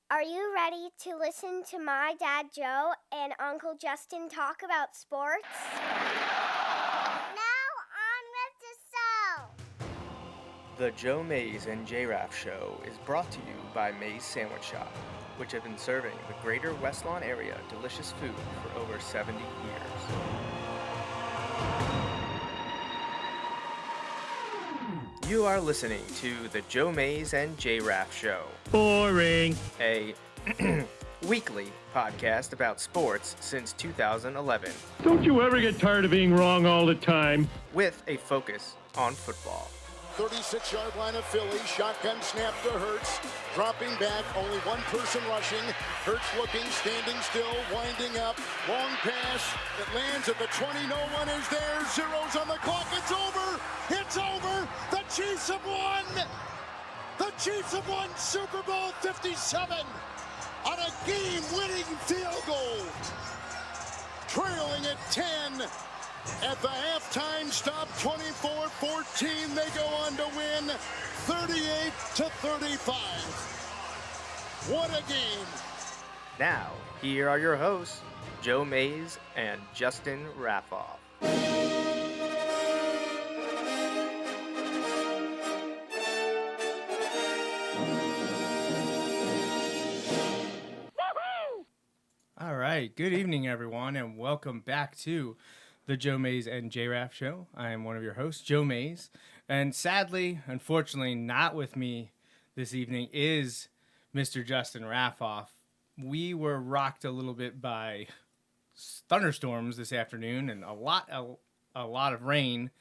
Are you ready to listen to my dad Joe and Uncle Justin talk about sports? Now on with the show. The Joe Mays and J-Raff Show is brought to you by Mays Sandwich Shop, which have been serving the greater West Lawn area delicious food for over 70 years. You are listening to the Joe Mays and J-Raff Show. Boring. A weekly podcast about sports since 2011, Don't you ever get tired of being wrong all the time? with a focus on football. 36-yard line of Philly, shotgun snap to Hurts, dropping back, only one person rushing, Hurts looking, standing still, winding up, long pass, it lands at the 20, no one is there, zeros on the clock, it's over, the Chiefs have won, Super Bowl 57 on a game-winning field goal, trailing at 10. At the halftime stop, 24-14, they go on to win 38-35. What a game. Now, here are your hosts, Joe Mays and Justin Raffoff. All right, good evening, everyone, and welcome back to the Joe Mays and J-Raff Show. I am one of your hosts, Joe Mays, and sadly, unfortunately, not with me this evening is Mr. Justin Raffoff. We were rocked a little bit by thunderstorms this afternoon and a lot of rain,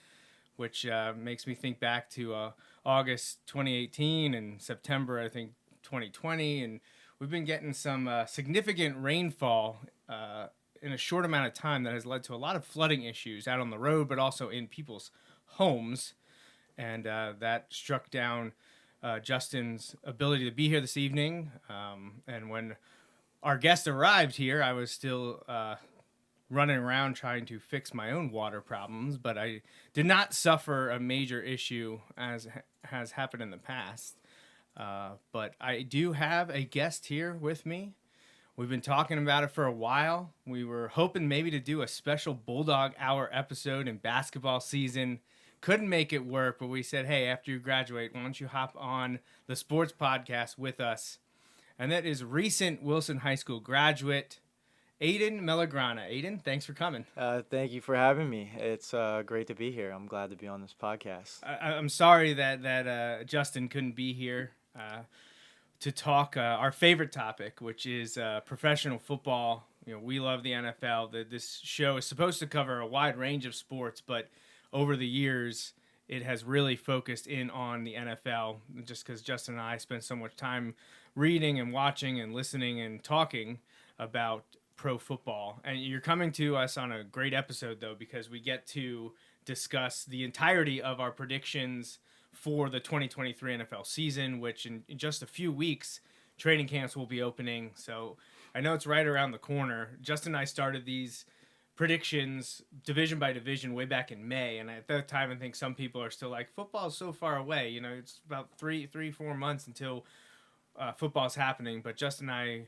which makes me think back to August 2018 and September, I think, 2020, and we've been getting some significant rainfall in a short amount of time that has led to a lot of flooding issues out on the road, but also in people's homes. And that struck down Justin's ability to be here this evening. And when our guest arrived here, I was still running around trying to fix my own water problems, but I did not suffer a major issue as has happened in the past. But I do have a guest here with me. We've been talking about it for a while. We were hoping maybe to do a special Bulldog Hour episode in basketball season. Couldn't make it work, but we said, hey, after you graduate, why don't you hop on the sports podcast with us? And that is recent Wilson High School graduate, Aidan Melograna. Aidan, thanks for coming. Thank you for having me. It's great to be here. I'm glad to be on this podcast. I'm sorry that Justin couldn't be here to talk our favorite topic, which is professional football. You know, we love the NFL. This show is supposed to cover a wide range of sports, but over the years, it has really focused in on the NFL, just because Justin and I spent so much time reading and watching and listening and talking about pro football. And you're coming to us on a great episode, though, because we get to discuss the entirety of our predictions for the 2023 NFL season, which in just a few weeks, training camps will be opening. So I know it's right around the corner. Justin and I started these predictions division by division way back in May. And at that time, I think some people are still like, football is so far away. You know, it's about 4 months until football's happening. But Justin and I,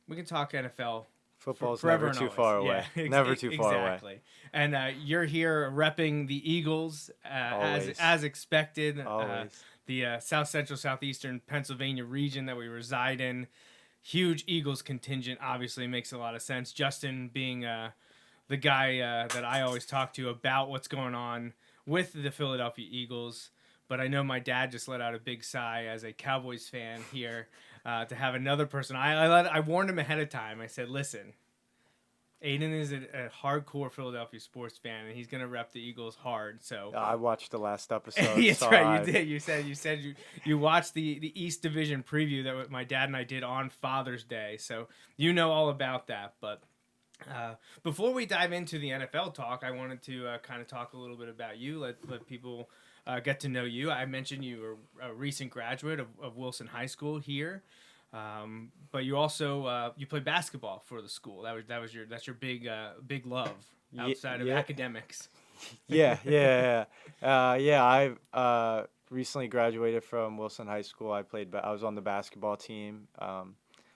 we can talk NFL. Football's Forever never too always. far away. Yeah, Never too far away. Exactly. And you're here repping the Eagles as expected. Always. The South Central Southeastern Pennsylvania region that we reside in. Huge Eagles contingent obviously makes a lot of sense. Justin being the guy that I always talk to about what's going on with the Philadelphia Eagles. But I know my dad just let out a big sigh as a Cowboys fan here. To have another person. I warned him ahead of time. I said, listen, Aidan is a hardcore Philadelphia sports fan, and he's going to rep the Eagles hard. So I watched the last episode. That's right, you did. You said you watched the East Division preview that my dad and I did on Father's Day. So you know all about that. But before we dive into the NFL talk, I wanted to kind of talk a little bit about you, let people get to know you. I mentioned you were a recent graduate of Wilson High School here, but you also you played basketball for the school. That's your big love outside of academics. Yeah. I recently graduated from Wilson High School. I was on the basketball team.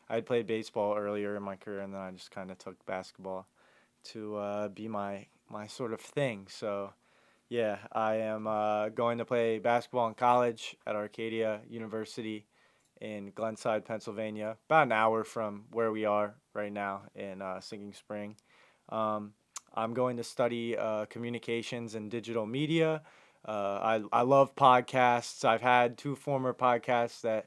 I had played baseball earlier in my career, and then I just kind of took basketball to be my sort of thing. So, yeah, I am going to play basketball in college at Arcadia University in Glenside, Pennsylvania, about an hour from where we are right now in Sinking Spring. Um, I'm going to study communications and digital media. I love podcasts. I've had 2 former podcasts that,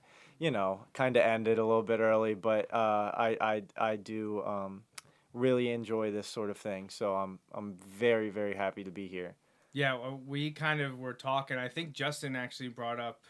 kind of ended a little bit early, but I do really enjoy this sort of thing. So I'm very, very happy to be here. Yeah, we kind of were talking. I think Justin actually brought up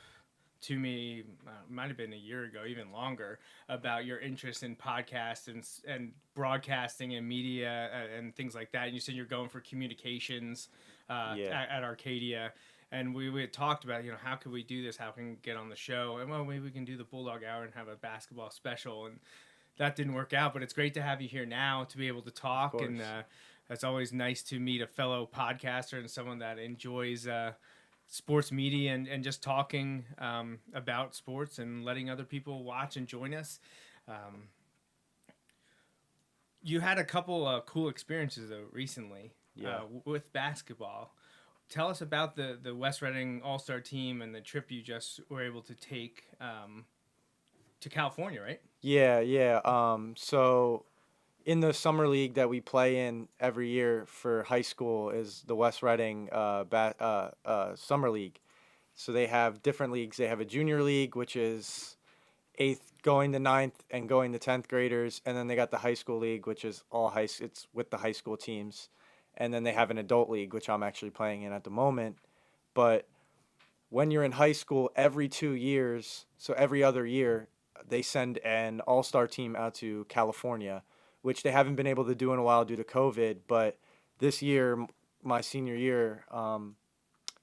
to me, might have been a year ago, even longer, about your interest in podcasts and broadcasting and media and things like that. And you said you're going for communications Yeah. at Arcadia. And we had talked about, how could we do this? How can we get on the show? And well, maybe we can do the Bulldog Hour and have a basketball special. And that didn't work out, but it's great to have you here now to be able to talk. And it's always nice to meet a fellow podcaster and someone that enjoys sports media and just talking about sports and letting other people watch and join us. You had a couple cool experiences though recently with basketball. Tell us about the West Reading All-Star team and the trip you just were able to take to California, right? Yeah. So in the summer league that we play in every year for high school is the West Reading summer league. So they have different leagues. They have a junior league, which is 8th going to 9th and going to 10th graders, and then they got the high school league, which is it's with the high school teams. And then they have an adult league, which I'm actually playing in at the moment. But when you're in high school, every 2 years, so every other year, they send an all-star team out to California, which they haven't been able to do in a while due to COVID. But this year, my senior year,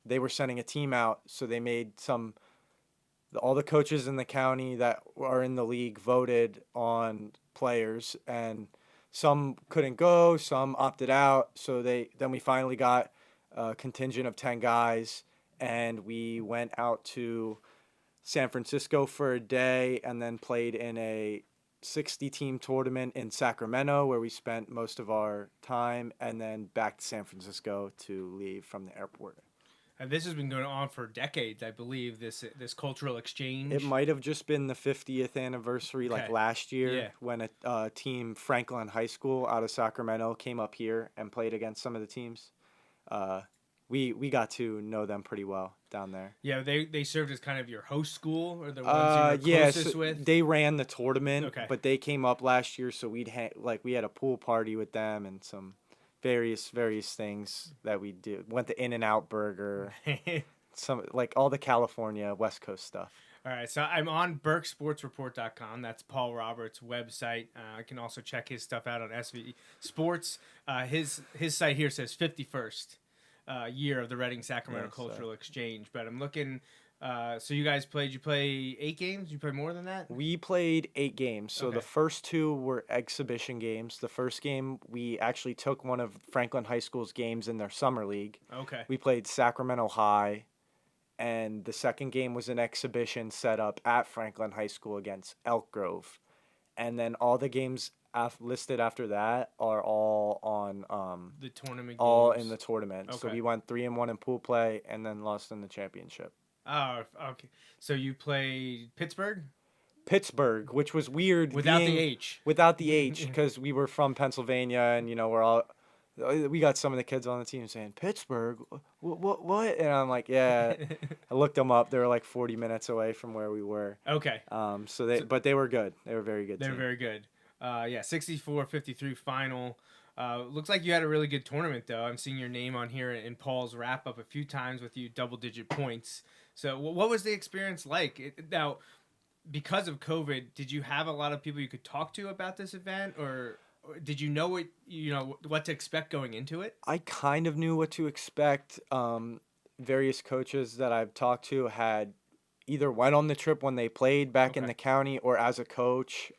they were sending a team out. So they made all the coaches in the county that are in the league voted on players, and some couldn't go, some opted out. So then we finally got a contingent of 10 guys, and we went out to San Francisco for a day and then played in a 60-team tournament in Sacramento where we spent most of our time, and then back to San Francisco to leave from the airport. And this has been going on for decades, I believe, this cultural exchange. It might have just been the 50th anniversary, like last year, when a team, Franklin High School out of Sacramento, came up here and played against some of the teams. We got to know them pretty well down there. Yeah, they served as kind of your host school, or the ones you were closest with? They ran the tournament, Okay. but they came up last year, so we had a pool party with them and some various things that we did. Went to In-N-Out Burger, some all the California West Coast stuff. All right, so I'm on BurkeSportsReport.com. That's Paul Roberts' website. I can also check his stuff out on SV Sports. His site here says 51st year of the Reading Sacramento Cultural Exchange. But I'm looking. So you guys you play 8 games? You play more than that? We played 8 games. So the first 2 were exhibition games. The first game, we actually took one of Franklin High School's games in their summer league. Okay. We played Sacramento High. And the second game was an exhibition set up at Franklin High School against Elk Grove. And then all the games listed after that are all on the tournament. All games. in the tournament. Okay. So we went 3-1 in pool play and then lost in the championship. Oh, okay. So you played Pittsburgh, which was weird. Without the H. Without the H, because we were from Pennsylvania, and we got some of the kids on the team saying Pittsburgh, what? And I'm like, yeah. I looked them up. They were like 40 minutes away from where we were. Okay. But they were good. They were very good. They were very good. 64-53 final. Looks like you had a really good tournament, though. I'm seeing your name on here in Paul's wrap-up a few times with you double-digit points. So what was the experience like? Now, because of COVID, did you have a lot of people you could talk to about this event, or did you know what to expect going into it? I kind of knew what to expect. Various coaches that I've talked to had either went on the trip when they played back in the county or as a coach.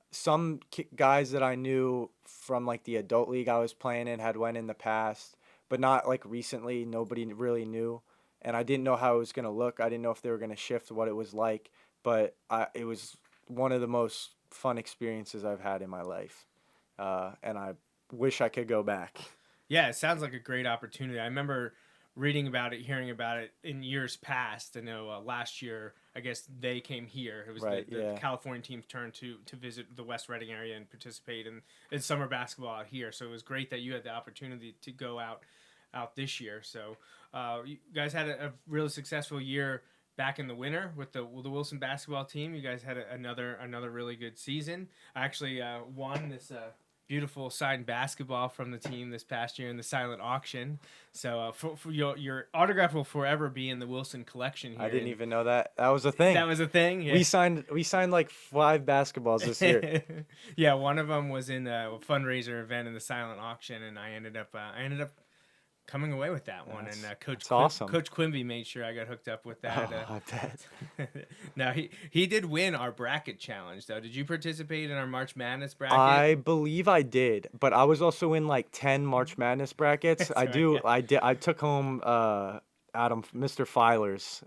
Some guys that I knew from the adult league I was playing in had went in the past, but not recently. Nobody really knew, and I didn't know how it was going to look. I didn't know if they were going to shift what it was like, but it was one of the most fun experiences I've had in my life, and I wish I could go back. Yeah, it sounds like a great opportunity. I remember reading about it, hearing about it in years past. I know last year, I guess they came here. It was Right, the yeah. California team's turn to visit the West Reading area and participate in summer basketball out here. So it was great that you had the opportunity to go out this year. So you guys had a really successful year back in the winter with the Wilson basketball team. You guys had another really good season. I actually won this beautiful signed basketball from the team this past year in the silent auction. So for your autograph will forever be in the Wilson collection here. I didn't even know that was a thing. That was a thing. Yeah. We signed like 5 basketballs this year. Yeah, one of them was in a fundraiser event in the silent auction, and I ended up coming away with that one. And awesome. Coach Quimby made sure I got hooked up with that. I bet. Now he did win our bracket challenge though. Did you participate in our March Madness bracket? I believe I did, but I was also in like 10 March Madness brackets. That's right, I did. I took home Mr. Filer's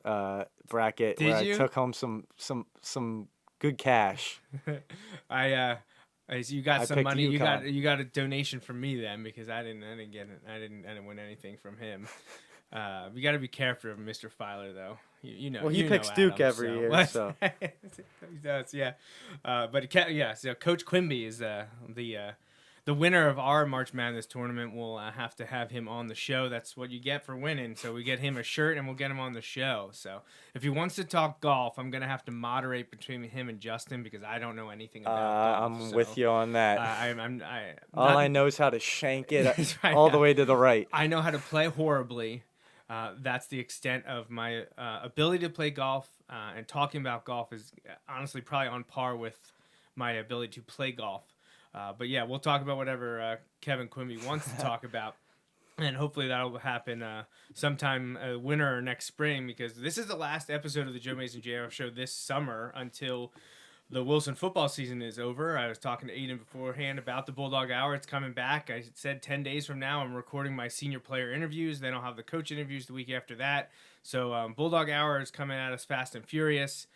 bracket Did where you? I took home some good cash. You got I some picked money. UConn. You got a donation from me then, because I didn't get it. I didn't win anything from him. You got to be careful of Mr. Filer though. You know. Well, he you picks know Duke Adam, every year, so. He does, yeah. So Coach Quimby is the winner of our March Madness tournament. We'll have to have him on the show. That's what you get for winning. So we get him a shirt and we'll get him on the show. So if he wants to talk golf, I'm going to have to moderate between him and Justin because I don't know anything about golf. I'm with you on that. All not- I know is how to shank it That's right, all yeah. the way to the right. I know how to play horribly. That's the extent of my ability to play golf. And talking about golf is honestly probably on par with my ability to play golf. But yeah, we'll talk about whatever Kevin Quimby wants to talk about. And hopefully that'll happen sometime winter or next spring, because this is the last episode of the Joe Mays and J-Raff show this summer until the Wilson football season is over. I was talking to Aidan beforehand about the Bulldog Hour. It's coming back. I said 10 days from now I'm recording my senior player interviews. Then I'll have the coach interviews the week after that. So Bulldog Hour is coming at us fast and furious.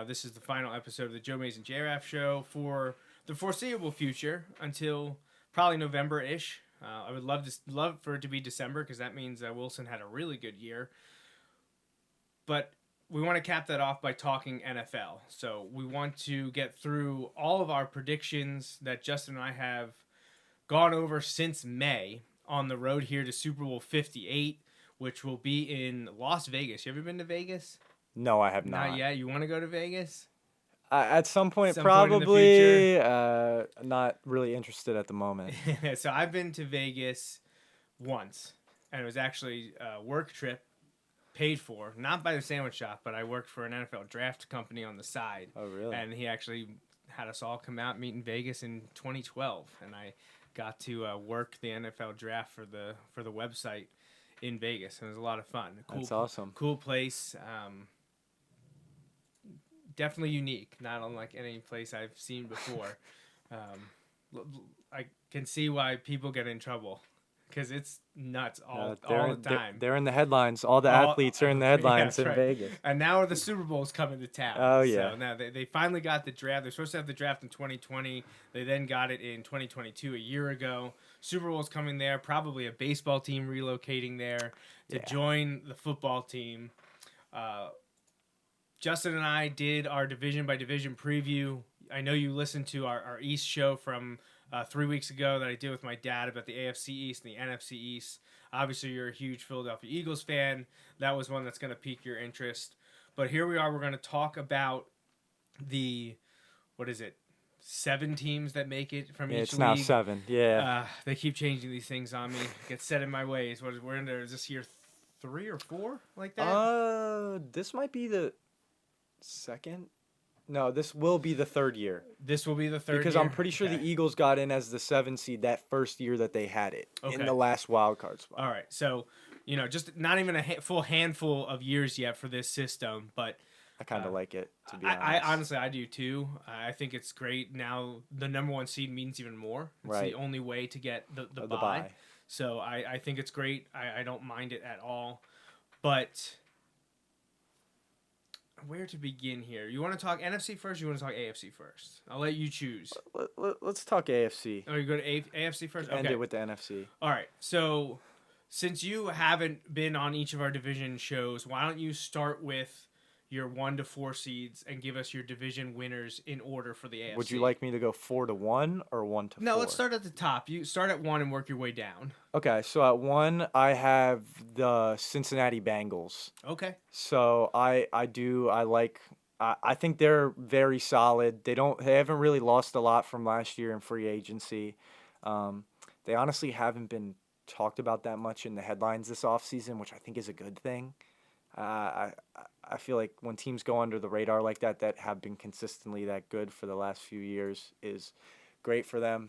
This is the final episode of the Joe Mays and J-Raff show for the foreseeable future until probably November-ish. I would love for it to be December, because that means Wilson had a really good year. But we want to cap that off by talking NFL. So we want to get through all of our predictions that Justin and I have gone over since May on the road here to Super Bowl 58, which will be in Las Vegas. You ever been to Vegas? No, I have not. Not yet. You want to go to Vegas? At some point, Some point in the probably. Not really interested at the moment. So I've been to Vegas once, and it was actually a work trip paid for, not by the sandwich shop, but I worked for an NFL draft company on the side. Oh, really? And he actually had us all come out and meet in Vegas in 2012, and I got to work the NFL draft for the website in Vegas. And it was a lot of fun. That's awesome. Cool place. Definitely unique, not unlike any place I've seen before. I can see why people get in trouble, because it's nuts all the time. They're in the headlines. All the athletes are in the headlines in right. Vegas. And now the Super Bowl's coming to town. Oh, yeah. So now they finally got the draft. They're supposed to have the draft in 2020. They then got it in 2022, a year ago. Super Bowl's coming there. Probably a baseball team relocating there to join the football team. Justin and I did our division by division preview. I know you listened to our East show from 3 weeks ago that I did with my dad about the AFC East and the NFC East. Obviously, you're a huge Philadelphia Eagles fan. That was one that's going to pique your interest. But here we are. We're going to talk about the, 7 teams that make it from each league. It's now 7. Yeah. They keep changing these things on me. Get set in my ways. We're in there. Is this year 3 or 4 like that? This might be the second. No, this will be the 3rd year. This will be the 3rd because year? I'm pretty sure the Eagles got in as the 7 seed that first year that they had it in the last wild card spot. All right, so just not even a full handful of years yet for this system, but I kind of like it, to be honest. I honestly, I do too. I think it's great. Now the number 1 seed means even more. It's the only way to get the bye. So I think it's great. I don't mind it at all, but where to begin here. You want to talk NFC first? Or you want to talk AFC first? I'll let you choose. Let's talk AFC. Oh, you go to AFC first. End Okay. it with the NFC. All right. So, since you haven't been on each of our division shows, why don't you start with your 1 to 4 seeds and give us your division winners in order for the AFC? Would you like me to go 4-1 or 1-4? No, let's start at the top. You start at 1 and work your way down. Okay, so at 1 I have the Cincinnati Bengals. Okay. So I think they're very solid. They haven't really lost a lot from last year in free agency. They honestly haven't been talked about that much in the headlines this offseason, which I think is a good thing. I feel like when teams go under the radar like that have been consistently that good for the last few years is great for them.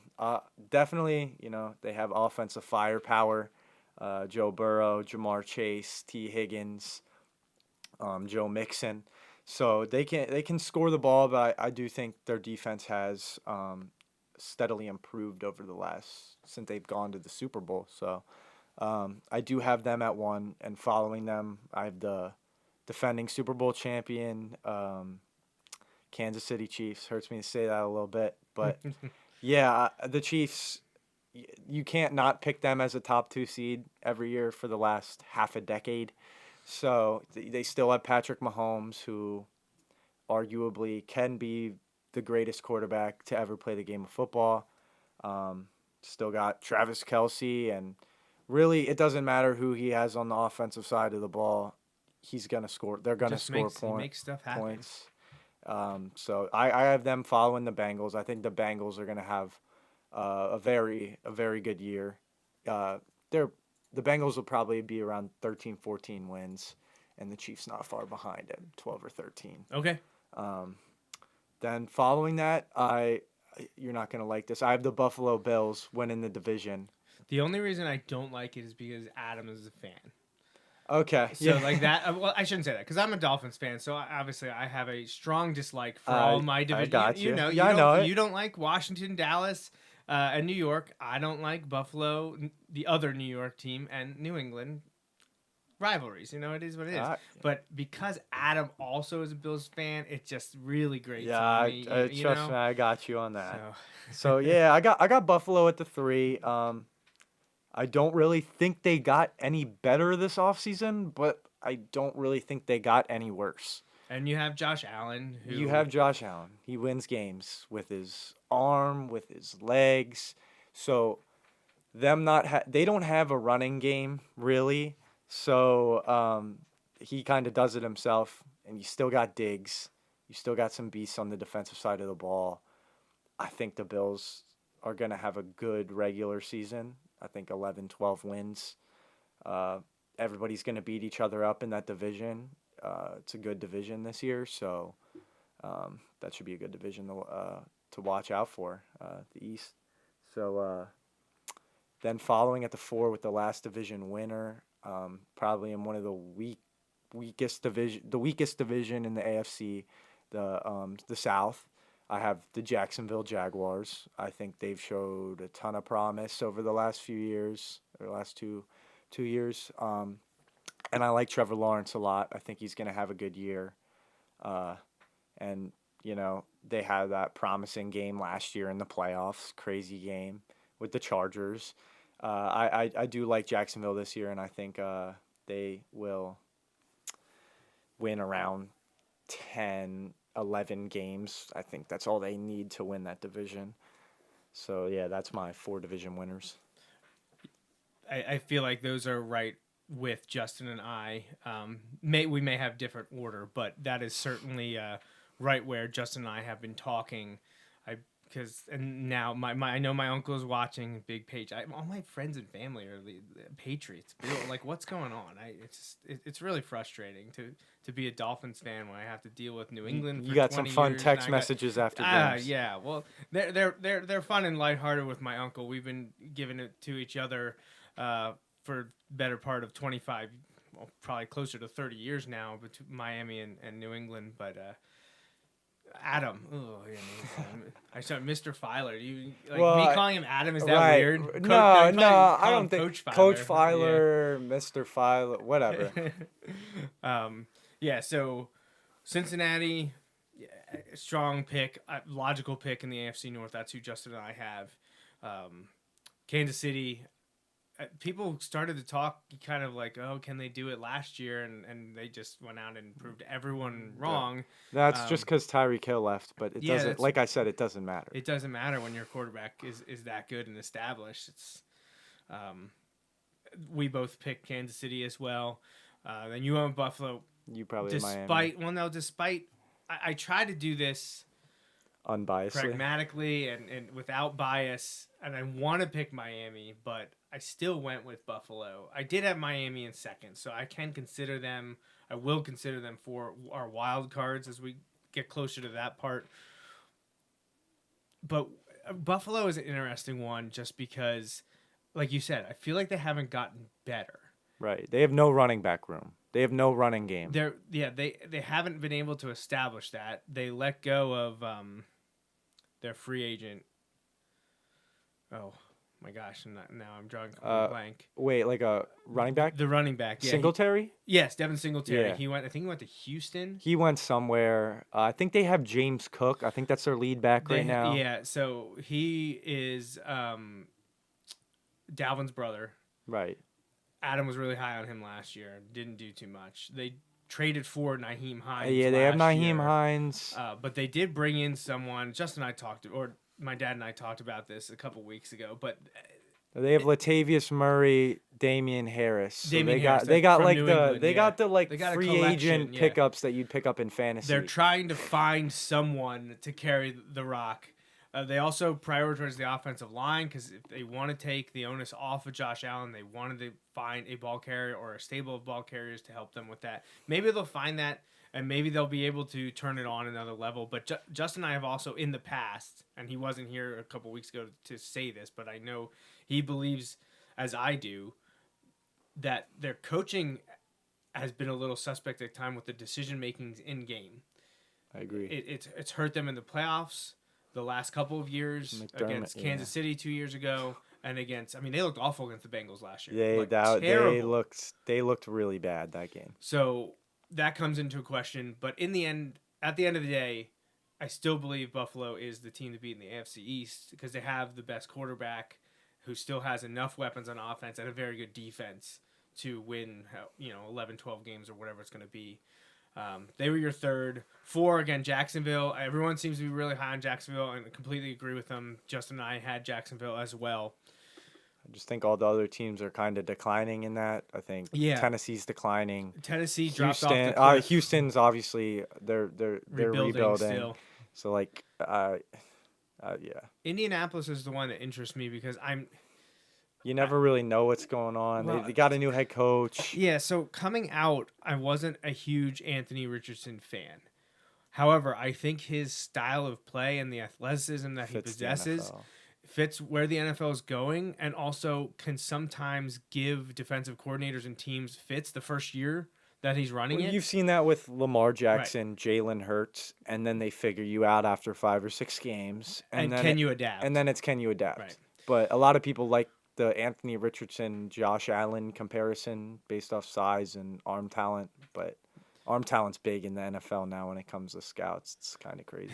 Definitely, they have offensive firepower. Joe Burrow, Jamar Chase, T. Higgins, Joe Mixon. So they can score the ball, but I do think their defense has steadily improved over since they've gone to the Super Bowl. So I do have them at 1, and following them, I have the defending Super Bowl champion, Kansas City Chiefs. Hurts me to say that a little bit, but yeah, the Chiefs, you can't not pick them as a top 2 seed every year for the last half a decade. So they still have Patrick Mahomes, who arguably can be the greatest quarterback to ever play the game of football. Still got Travis Kelce, and really it doesn't matter who he has on the offensive side of the ball. He's going to score. They're going to score points. He makes stuff happen. So I have them following the Bengals. I think the Bengals are going to have a very good year. The Bengals will probably be around 13, 14 wins, and the Chiefs not far behind at 12 or 13. Okay. Then following that, you're not going to like this. I have the Buffalo Bills winning the division. The only reason I don't like it is because Adam is a fan. Okay. So like that. Well, I shouldn't say that because I'm a Dolphins fan. So obviously I have a strong dislike for all my division. I got you. I know it. You don't like Washington, Dallas, and New York. I don't like Buffalo, the other New York team, and New England. Rivalries, it is what it is. But because Adam also is a Bills fan, it's just really great. Yeah, me, trust me, I got you on that. So yeah, I got Buffalo at the 3. I don't really think they got any better this offseason, but I don't really think they got any worse. And you have Josh Allen. You have Josh Allen. He wins games with his arm, with his legs. So they don't have a running game really. So he kind of does it himself, and you still got Diggs. You still got some beasts on the defensive side of the ball. I think the Bills are going to have a good regular season. I think 11, 12 wins. Everybody's going to beat each other up in that division. It's a good division this year, so that should be a good division to watch out for, the East. So then following at the 4 with the last division winner, probably in one of the weakest division in the AFC, the South. I have the Jacksonville Jaguars. I think they've showed a ton of promise over the last few years, or the last two years. And I like Trevor Lawrence a lot. I think he's going to have a good year. And they had that promising game last year in the playoffs, crazy game with the Chargers. I do like Jacksonville this year, and I think they will win around 10, 11 games. I think that's all they need to win that division. So, yeah, that's my 4 division winners. I feel like those are right with Justin and I. We may have different order, but that is certainly right where Justin and I have been talking. And now I know my uncle is watching. Big Page. All my friends and family are the Patriots. Like, what's going on? It's really frustrating to be a Dolphins fan when I have to deal with New England. You got some fun years, text messages after games. Yeah. Well, they're fun and lighthearted with my uncle. We've been giving it to each other for better part of 25, well, probably closer to 30 years now, between Miami and New England, but. Adam. I saw Mr. Filer. Me calling him Adam, is that right. weird? No, I don't think Coach Filer, yeah. Mr. Filer, whatever. Yeah, so Cincinnati, yeah, strong pick, logical pick in the AFC North. That's who Justin and I have. Kansas City, people started to talk kind of like, oh, can they do it last year? And they just went out and proved everyone wrong. That's just because Tyreek Hill left, but it doesn't. Like I said, it doesn't matter. It doesn't matter when your quarterback is that good and established. It's we both picked Kansas City as well. Then you went with Buffalo. You probably despite Miami. I try to do this Unbiasedly, pragmatically and without bias, and I want to pick Miami, but I still went with Buffalo. I did have Miami in second, so I can consider them. I will consider them for our wild cards as we get closer to that part. But Buffalo is an interesting one just because, like you said, I feel like they haven't gotten better. Right. They have no running back room. They have no running game. They haven't been able to establish that. They let go of their free agent. Oh my gosh! Now I'm drawing a blank. Wait, like a running back? The running back, yeah. Singletary? Yes, Devin Singletary. Yeah. I think he went to Houston. He went somewhere. I think they have James Cook. I think that's their lead back right now. Yeah, so he is Dalvin's brother. Right. Adam was really high on him last year. Didn't do too much. They traded for Nyheim Hines. Yeah, they have Nyheim Hines. But they did bring in someone. Justin and I my dad and I talked about this a couple weeks ago. But they have Latavius Murray, Damian Harris. So they got from the got a free collection, agent pickups that you'd pick up in fantasy. they're trying to find someone to carry the rock. They also prioritize the offensive line because if they want to take the onus off of Josh Allen, they wanted to find a ball carrier or a stable of ball carriers to help them with that. Maybe they'll find that, and maybe they'll be able to turn it on another level. But Justin and I have also in the past, and he wasn't here a couple weeks ago to say this, but I know he believes, as I do, that their coaching has been a little suspect at time with the decision makings in game. I agree. It's hurt them in the playoffs. The last couple of years against Kansas City 2 years ago, and they looked awful against the Bengals last year. They looked really bad that game. So that comes into a question. But at the end of the day, I still believe Buffalo is the team to beat in the AFC East because they have the best quarterback who still has enough weapons on offense and a very good defense to win 11, 12 games or whatever it's going to be. They were your third. 4, again, Jacksonville. Everyone seems to be really high on Jacksonville, and I completely agree with them. Justin and I had Jacksonville as well. I just think all the other teams are kind of declining in that. I think Tennessee's declining. Tennessee dropped off the cliff. Houston's obviously they're rebuilding. Still. So yeah. Indianapolis is the one that interests me because you never really know what's going on. Well, they got a new head coach. Yeah, so coming out, I wasn't a huge Anthony Richardson fan. However, I think his style of play and the athleticism that he possesses fits where the NFL is going and also can sometimes give defensive coordinators and teams fits the first year that he's running it. You've seen that with Lamar Jackson, right. Jalen Hurts, and then they figure you out after 5 or 6 games. And then can you adapt? And then it's can you adapt? Right. But a lot of people like the Anthony Richardson, Josh Allen comparison based off size and arm talent, but arm talent's big in the NFL now when it comes to scouts. It's kind of crazy.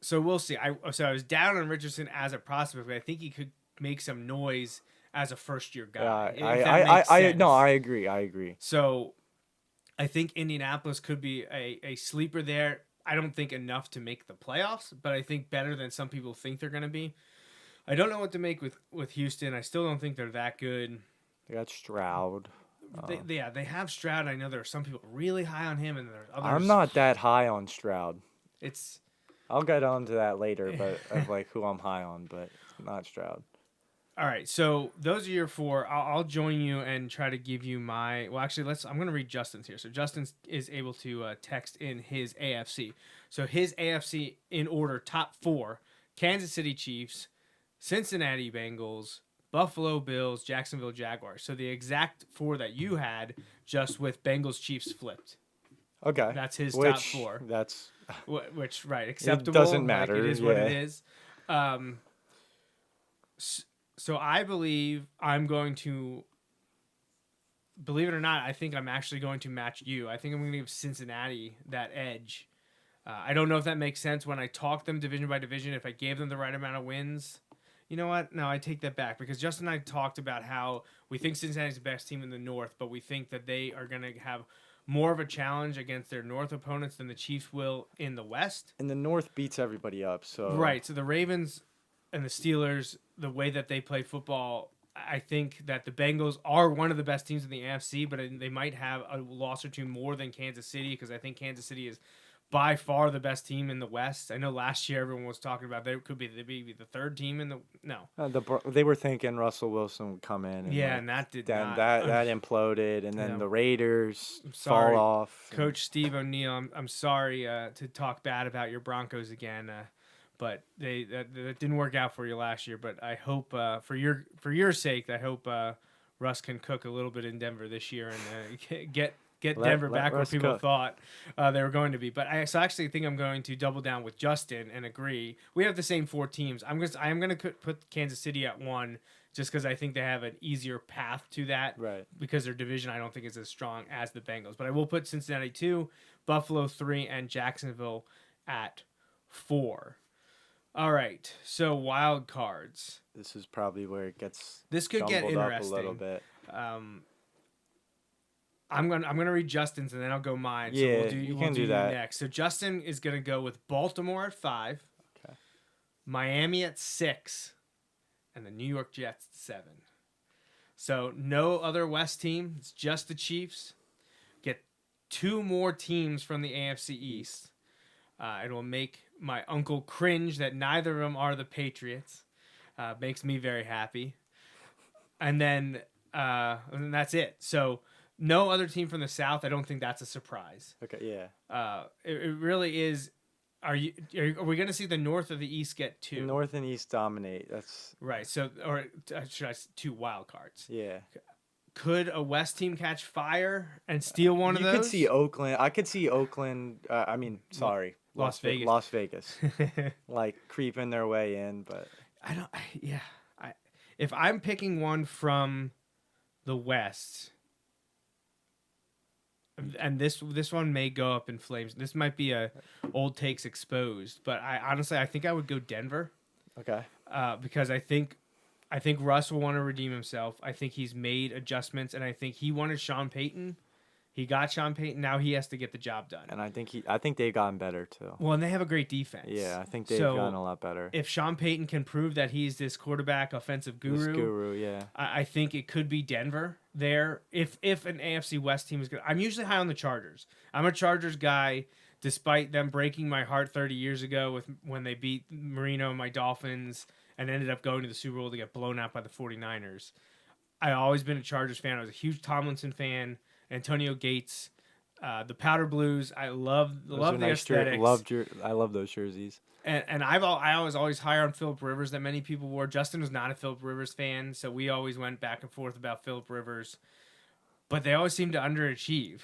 So we'll see. I was down on Richardson as a prospect, but I think he could make some noise as a first-year guy. I agree. So I think Indianapolis could be a sleeper there. I don't think enough to make the playoffs, but I think better than some people think they're going to be. I don't know what to make with Houston. I still don't think they're that good. They got Stroud. They have Stroud. I know there are some people really high on him, and there are others. I'm not that high on Stroud. I'll get on to that later, but of who I'm high on, but not Stroud. All right, so those are your 4. I'll join you and try to give you my. Well, actually, I'm going to read Justin's here. So Justin is able to text in his AFC. So his AFC in order: top 4: Kansas City Chiefs, Cincinnati Bengals, Buffalo Bills, Jacksonville Jaguars. So the exact 4 that you had, just with Bengals Chiefs flipped. Okay. That's his top 4. That's right, acceptable. It doesn't matter. It is what it is. So I believe I'm going to believe it or not, I think I'm actually going to match you. I think I'm going to give Cincinnati that edge. I don't know if that makes sense when I talk them division by division, if I gave them the right amount of wins. You know what? No, I take that back because Justin and I talked about how we think Cincinnati's the best team in the North, but we think that they are going to have more of a challenge against their North opponents than the Chiefs will in the West. And the North beats everybody up, so Right. So the Ravens and the Steelers, the way that they play football, I think that the Bengals are one of the best teams in the AFC, but they might have a loss or two more than Kansas City because I think Kansas City is by far the best team in the West. I know last year everyone was talking about they could be the third team in the no. they were thinking Russell Wilson would come in. And And that did then not. that imploded, and then No. the Raiders Sorry. fall off. Coach Steve O'Neill, I'm sorry to talk bad about your Broncos again, but that didn't work out for you last year. But I hope for your sake, I hope Russ can cook a little bit in Denver this year and get Denver back where Russ people cook. thought they were going to be. But I actually think I'm going to double down with Justin and agree. We have the same 4 teams. I am going to put Kansas City at 1 just because I think they have an easier path to that. Right. Because their division I don't think is as strong as the Bengals. But I will put Cincinnati 2, Buffalo 3, and Jacksonville at 4. All right. So wild cards. This is probably where it gets This could get jumbled up interesting. a little bit. I'm gonna read Justin's and then I'll go mine. So Yeah, we'll do, you we'll can do that. next. So Justin is gonna go with Baltimore at 5, Okay. Miami at 6, and the New York Jets at 7. So no other West team. It's just the Chiefs. Get 2 more teams from the AFC East. It will make my uncle cringe that neither of them are the Patriots. Makes me very happy. And then that's it. So no other team from the South. I don't think that's a surprise. Okay, yeah. It really is. Are we going to see the North or the East get 2? The North and East dominate. That's Right. So, or should I 2 wild cards? yeah. Could a West team catch fire and steal one of those? You could see Oakland. I could see Oakland. Sorry, Las Vegas. Las Vegas, like creeping their way in, but If I'm picking one from the West, and this one may go up in flames. This might be a old takes exposed, but I think I would go Denver. okay. Because I think Russ will want to redeem himself. I think he's made adjustments, and I think he wanted Sean Payton. He got Sean Payton. Now he has to get the job done. And I think they've gotten better too. Well, and they have a great defense. Yeah, I think they've gotten a lot better. If Sean Payton can prove that he's this quarterback offensive guru, This guru, yeah. I think it could be Denver there. If an AFC West team is good, I'm usually high on the Chargers. I'm a Chargers guy, despite them breaking my heart 30 years ago when they beat Marino and my Dolphins and ended up going to the Super Bowl to get blown out by the 49ers. I've always been a Chargers fan. I was a huge Tomlinson fan. Antonio Gates, the Powder Blues. I love the aesthetics. I love those jerseys. And I was always higher on Phillip Rivers than many people were. Justin was not a Phillip Rivers fan, so we always went back and forth about Phillip Rivers. But they always seem to underachieve.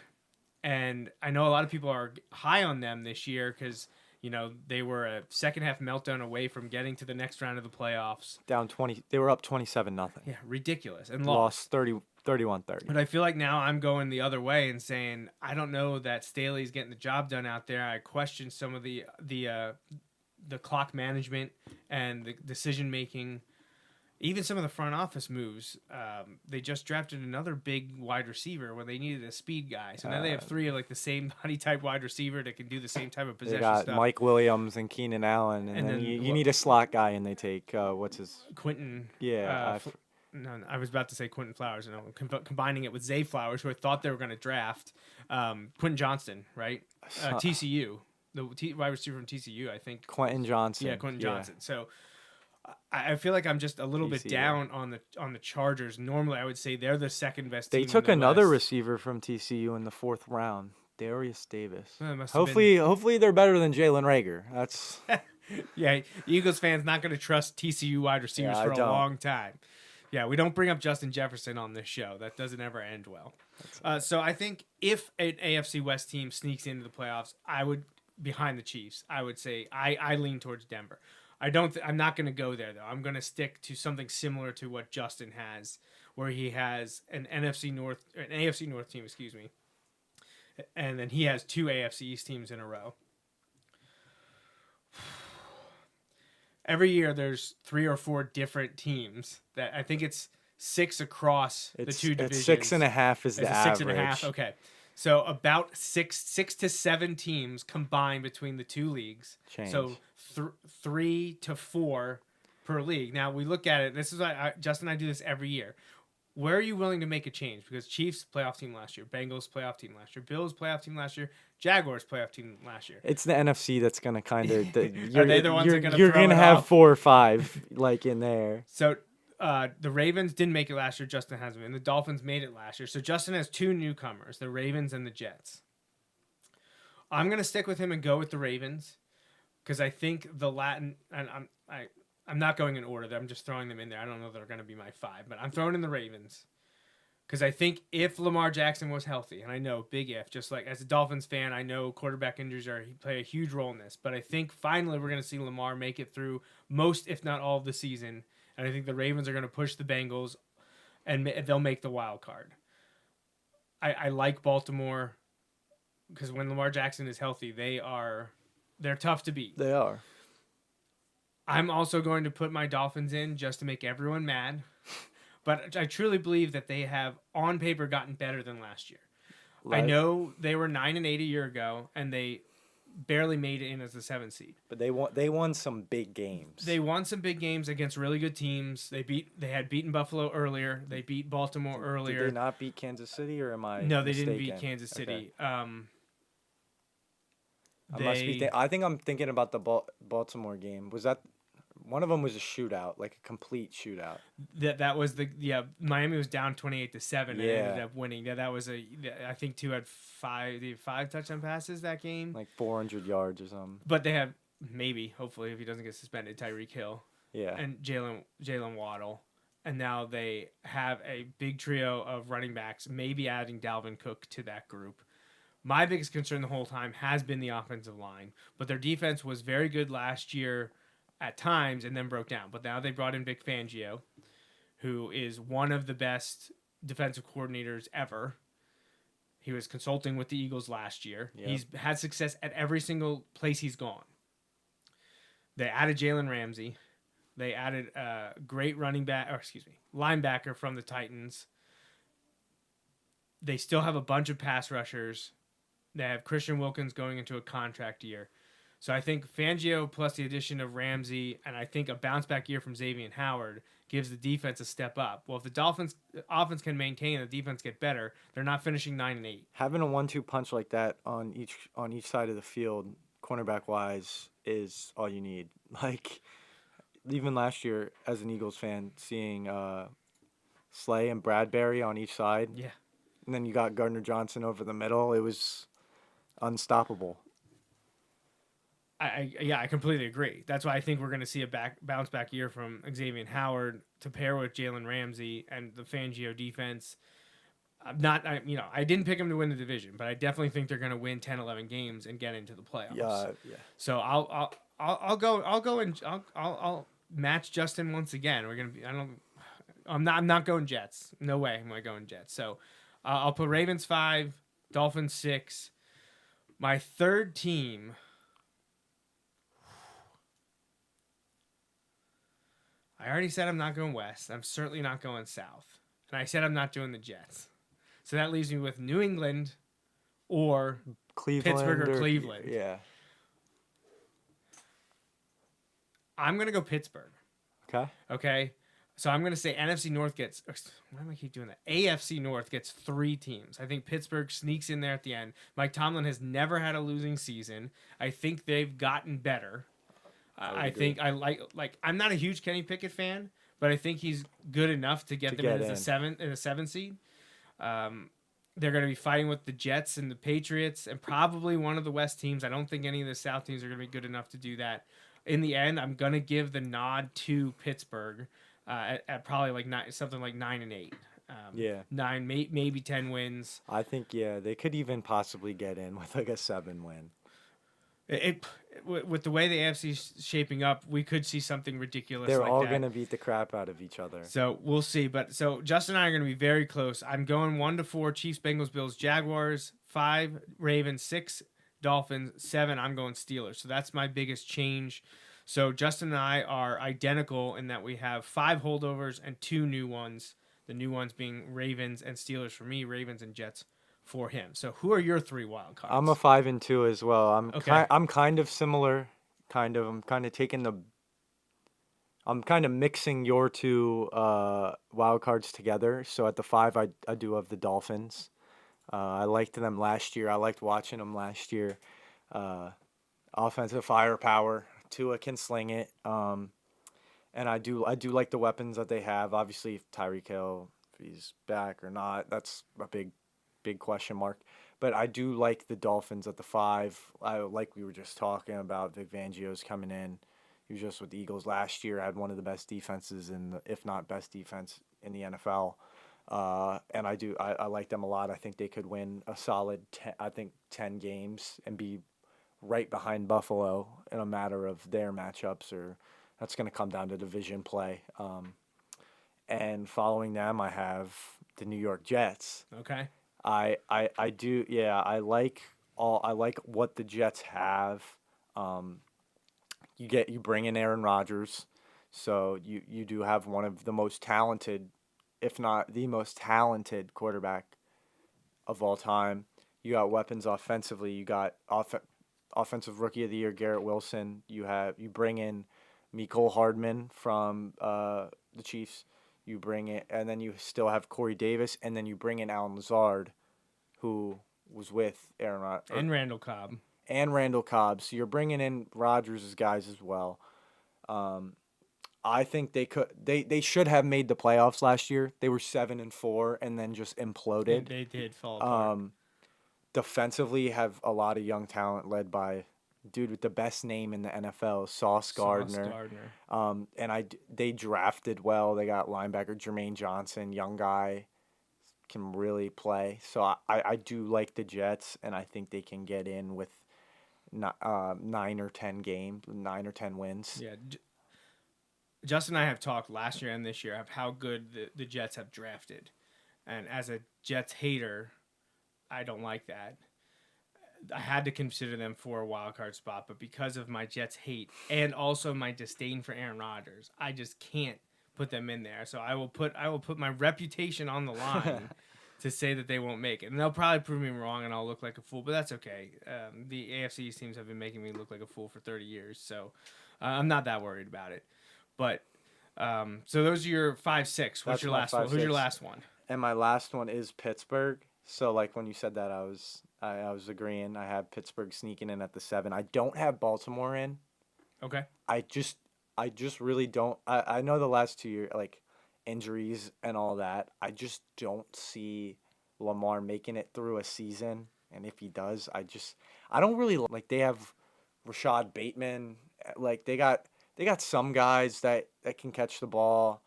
And I know a lot of people are high on them this year because, they were a second half meltdown away from getting to the next round of the playoffs. Down 20. They were up 27-0. Yeah, ridiculous. And Lost 31-30. But I feel like now I'm going the other way and saying I don't know that Staley's getting the job done out there. I question some of the clock management and the decision making, even some of the front office moves. They just drafted another big wide receiver when they needed a speed guy. So now they have 3 of like the same body type wide receiver that can do the same type of They possession got stuff. Mike Williams and Keenan Allen, and then you need a slot guy, and they take what's his? Quentin. Yeah. No, I was about to say Quentin Flowers, and I'm combining it with Zay Flowers, who I thought they were going to draft. Quentin Johnston, right? TCU, the wide receiver from TCU, I think. Quentin Johnson. Yeah, Quentin Johnson. So I feel like I'm just a little bit down on the Chargers. Normally, I would say they're the second best team. They took in the another West. receiver from TCU in the 4th round, Darius Davis. Well, it must have Hopefully they're better than Jalen Rager. That's Yeah, Eagles fans not going to trust TCU wide receivers Yeah, I for a don't. long time. Yeah, we don't bring up Justin Jefferson on this show. That doesn't ever end well. So I think if an AFC West team sneaks into the playoffs, I would behind the Chiefs. I would say I lean towards Denver. I'm not going to go there though. I'm going to stick to something similar to what Justin has, where he has an AFC North team, excuse me, and then he has 2 AFC East teams in a row. Every year there's 3 or 4 different teams that I think it's 6 across the 2 divisions. It's 6.5 is the average. 6.5. Okay, so about six to 7 teams combined between the 2 leagues. Change. So 3 to 4 per league. Now we look at it. This is why Justin and I do this every year. Where are you willing to make a change? Because Chiefs playoff team last year, Bengals playoff team last year, Bills playoff team last year, Jaguars playoff team last year. It's the NFC that's gonna kind of. Are they the ones that are gonna You're throw gonna it have off? 4 or 5 like in there. So the Ravens didn't make it last year. Justin hasn't. And the Dolphins made it last year. So Justin has 2 newcomers, the Ravens and the Jets. I'm gonna stick with him and go with the Ravens because I think the Latin and I'm not going in order. I'm just throwing them in there. I don't know if they're gonna be my 5, but I'm throwing in the Ravens. Because I think if Lamar Jackson was healthy, and I know, big if, just like as a Dolphins fan, I know quarterback injuries play a huge role in this. But I think finally we're going to see Lamar make it through most, if not all, of the season. And I think the Ravens are going to push the Bengals, and they'll make the wild card. I like Baltimore because when Lamar Jackson is healthy, they're tough to beat. They are. I'm also going to put my Dolphins in just to make everyone mad. But I truly believe that they have, on paper, gotten better than last year. I know they were 9-8 a year ago, and they barely made it in as the 7th seed. But they won some big games. They won some big games against really good teams. They had beaten Buffalo earlier. They beat Baltimore earlier. Did they not beat Kansas City, or am I? No, they mistaken? didn't beat Kansas City. Okay. I think I'm thinking about the Baltimore game. Was that one of them? Was a shootout, like a complete shootout. That was Miami was down 28-7 and Yeah. ended up winning. I think 2 had 5 touchdown passes that game. Like 400 yards or something. But they have hopefully if he doesn't get suspended, Tyreek Hill. Yeah. And Jalen Waddle. And now they have a big trio of running backs, maybe adding Dalvin Cook to that group. My biggest concern the whole time has been the offensive line. But their defense was very good last year at times and then broke down. But now they brought in Vic Fangio, who is one of the best defensive coordinators ever. He was consulting with the Eagles last year. Yep. He's had success at every single place he's gone. They added Jalen Ramsey. They added a great linebacker from the Titans. They still have a bunch of pass rushers. They have Christian Wilkins going into a contract year. So I think Fangio plus the addition of Ramsey and I think a bounce back year from Xavier Howard gives the defense a step up. Well, if the Dolphins offense can maintain and the defense get better, they're not finishing 9-8. Having a 1-2 punch like that on each side of the field, cornerback wise, is all you need. Like even last year, as an Eagles fan, seeing Slay and Bradbury on each side, Yeah. and then you got Gardner Johnson over the middle, it was unstoppable. I completely agree. That's why I think we're going to see a bounce back year from Xavier Howard to pair with Jalen Ramsey and the Fangio defense. I didn't pick them to win the division, but I definitely think they're going to win 10, 11 games and get into the playoffs. Yeah. So I'll match Justin once again. We're going to be. I'm not going Jets. No way am I going Jets. So I'll put Ravens 5, Dolphins 6. My third team. I already said I'm not going west. I'm certainly not going south. And I said I'm not doing the Jets. So that leaves me with New England or Cleveland Pittsburgh or Cleveland. Yeah. I'm going to go Pittsburgh. Okay? So I'm going to say NFC North gets... Why do I keep doing that? AFC North gets 3 teams. I think Pittsburgh sneaks in there at the end. Mike Tomlin has never had a losing season. I think they've gotten better. I think I like I'm not a huge Kenny Pickett fan, but I think he's good enough to get them in as a 7 seed. They're going to be fighting with the Jets and the Patriots and probably one of the West teams. I don't think any of the South teams are going to be good enough to do that. In the end, I'm going to give the nod to Pittsburgh at probably something like 9-8. 9 maybe 10 wins. I think they could even possibly get in with like a 7 win. With the way the AFC's shaping up, we could see something ridiculous. They're like all that. going to beat the crap out of each other. So we'll see. But so Justin and I are going to be very close. I'm going 1-4 Chiefs, Bengals, Bills, Jaguars, 5 Ravens, 6 Dolphins, 7 I'm going Steelers. So that's my biggest change. So Justin and I are identical in that we have 5 holdovers and 2 new ones. The new ones being Ravens and Steelers for me, Ravens and Jets for him. So who are your 3 wild cards? I'm a 5-2 as well. Okay. I'm kind of similar. I'm kind of mixing your 2 wild cards together. So at the 5, I do have the Dolphins. I liked them last year. I liked watching them last year. Offensive firepower. Tua can sling it. And I do like the weapons that they have. Obviously, if Tyreek Hill, if he's back or not, that's a big question mark. But I do like the Dolphins at the 5. Like we were just talking about, Vic Fangio's coming in. He was just with the Eagles last year. Had one of the best defenses if not best defense in the NFL. And I like them a lot. I think they could win a solid 10 games and be right behind Buffalo in a matter of their matchups, or that's going to come down to division play. And following them, I have the New York Jets. Okay. I like what the Jets have. You bring in Aaron Rodgers, so you do have one of the most talented, if not the most talented quarterback of all time. You got weapons offensively. You got offensive rookie of the year Garrett Wilson. You bring in Mecole Hardman from the Chiefs. You bring it, and then you still have Corey Davis, and then you bring in Alan Lazard, who was with Aaron Rodgers And Randall Cobb. So you're bringing in Rodgers' guys as well. I think they should have made the playoffs last year. They were 7-4 and then just imploded. They did fall apart. Defensively, have a lot of young talent led by dude with the best name in the NFL, Sauce Gardner. And they drafted well. They got linebacker Jermaine Johnson, young guy, can really play. So I do like the Jets, and I think they can get in with 9 or 10 wins. Yeah. Justin and I have talked last year and this year of how good the Jets have drafted. And as a Jets hater, I don't like that. I had to consider them for a wild card spot, but because of my Jets hate and also my disdain for Aaron Rodgers, I just can't put them in there. So I will put my reputation on the line to say that they won't make it. And they'll probably prove me wrong and I'll look like a fool, but that's okay. The AFC teams have been making me look like a fool for 30 years, so I'm not that worried about it. But so those are your 5-6. What's your last one? Who's your last one? And my last one is Pittsburgh. So like when you said that, I was agreeing. I have Pittsburgh sneaking in at the 7. I don't have Baltimore in. Okay. I just really don't. I know the last 2 years, like injuries and all that, I just don't see Lamar making it through a season. And if he does, I don't really like. They have Rashad Bateman. Like they got some guys that can catch the ball.